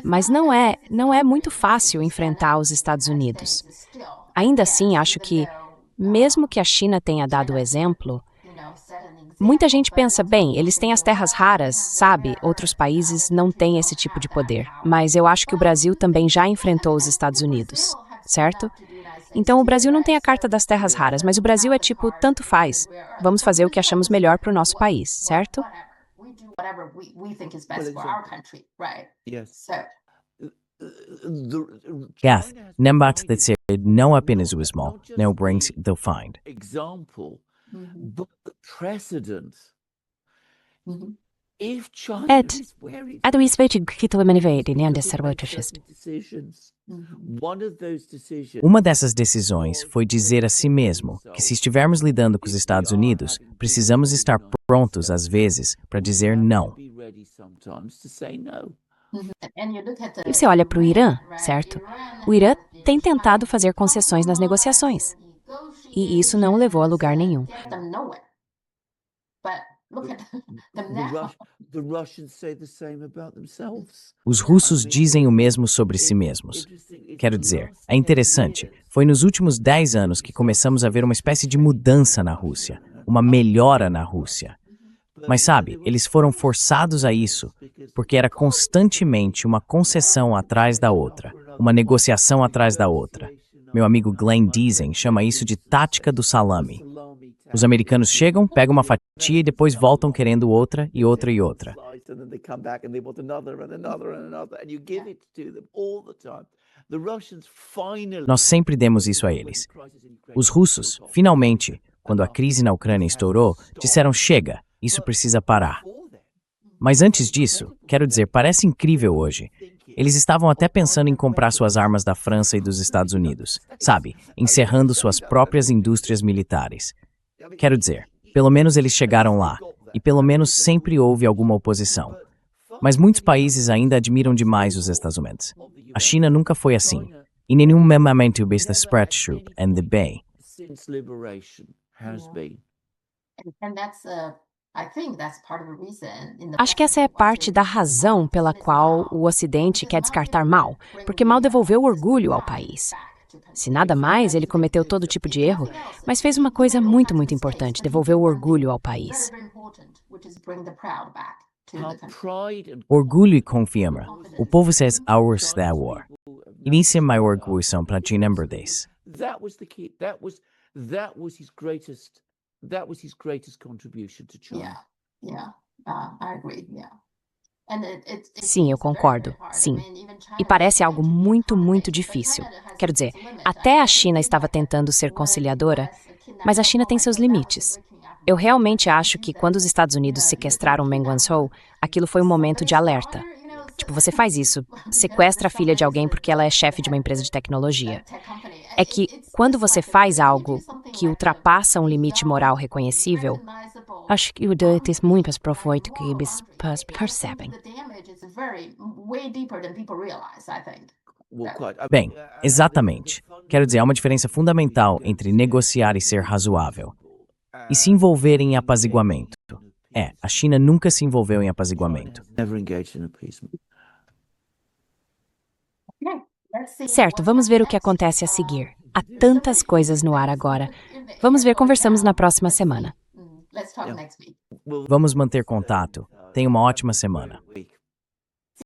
Mas não é muito fácil enfrentar os Estados Unidos. Ainda assim, acho que, mesmo que a China tenha dado o exemplo, muita gente pensa, bem, eles têm as terras raras, sabe? Outros países não têm esse tipo de poder. Mas eu acho que o Brasil também já enfrentou os Estados Unidos, certo? Então, o Brasil não tem a carta das terras raras, mas o Brasil é tipo, tanto faz. Vamos fazer o que achamos melhor para o nosso país, certo? Gath, Nembat that said não apenas o small, não brings they'll find. A du isveitig kitlemenivedi neandes servoitrist. Uma dessas decisões foi dizer a si mesmo que se estivermos lidando com os Estados Unidos, precisamos estar prontos às vezes para dizer não. E você olha para o Irã, certo? O Irã tem tentado fazer concessões nas negociações. E isso não levou a lugar nenhum. Os russos dizem o mesmo sobre si mesmos. Quero dizer, é interessante, foi nos últimos 10 anos que começamos a ver uma espécie de mudança na Rússia, uma melhora na Rússia. Mas sabe, eles foram forçados a isso, porque era constantemente uma concessão atrás da outra, uma negociação atrás da outra. Meu amigo Glenn Deason chama isso de tática do salame. Os americanos chegam, pegam uma fatia e depois voltam querendo outra e outra e outra. Nós sempre demos isso a eles. Os russos, finalmente, quando a crise na Ucrânia estourou, disseram chega, isso precisa parar. Mas antes disso, quero dizer, parece incrível hoje. Eles estavam até pensando em comprar suas armas da França e dos Estados Unidos, sabe, encerrando suas próprias indústrias militares. Quero dizer, pelo menos eles chegaram lá, e pelo menos sempre houve alguma oposição. Mas muitos países ainda admiram demais os Estados Unidos. A China nunca foi assim. Em nenhum momento besta Sprattrup and the Bay. Acho que essa é parte da razão pela qual o Ocidente quer descartar Mao, porque Mao devolveu o orgulho ao país. Se nada mais, ele cometeu todo tipo de erro, mas fez uma coisa muito, muito importante, devolveu o orgulho ao país. Orgulho e confiança. O povo diz ours that war. Inicia maior orgulho para te lembrar desse. That was his greatest contribution to China. I agree. Sim, eu concordo. Sim. E parece algo muito, muito difícil. Quero dizer, até a China estava tentando ser conciliadora, mas a China tem seus limites. Eu realmente acho que quando os Estados Unidos sequestraram Meng Wanzhou, aquilo foi um momento de alerta. Tipo, você faz isso, sequestra a filha de alguém porque ela é chefe de uma empresa de tecnologia. É que, quando você faz algo que ultrapassa um limite moral reconhecível, acho que o direito é muito mais profundo que eles percebem. Bem, exatamente. Quero dizer, há uma diferença fundamental entre negociar e ser razoável. E se envolver em apaziguamento. A China nunca se envolveu em apaziguamento. Never engaged in appeasement. Certo, vamos ver o que acontece a seguir. Há tantas coisas no ar agora. Vamos ver, conversamos na próxima semana. Let's talk next week. Vamos manter contato. Tenha uma ótima semana.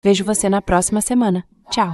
Vejo você na próxima semana. Tchau.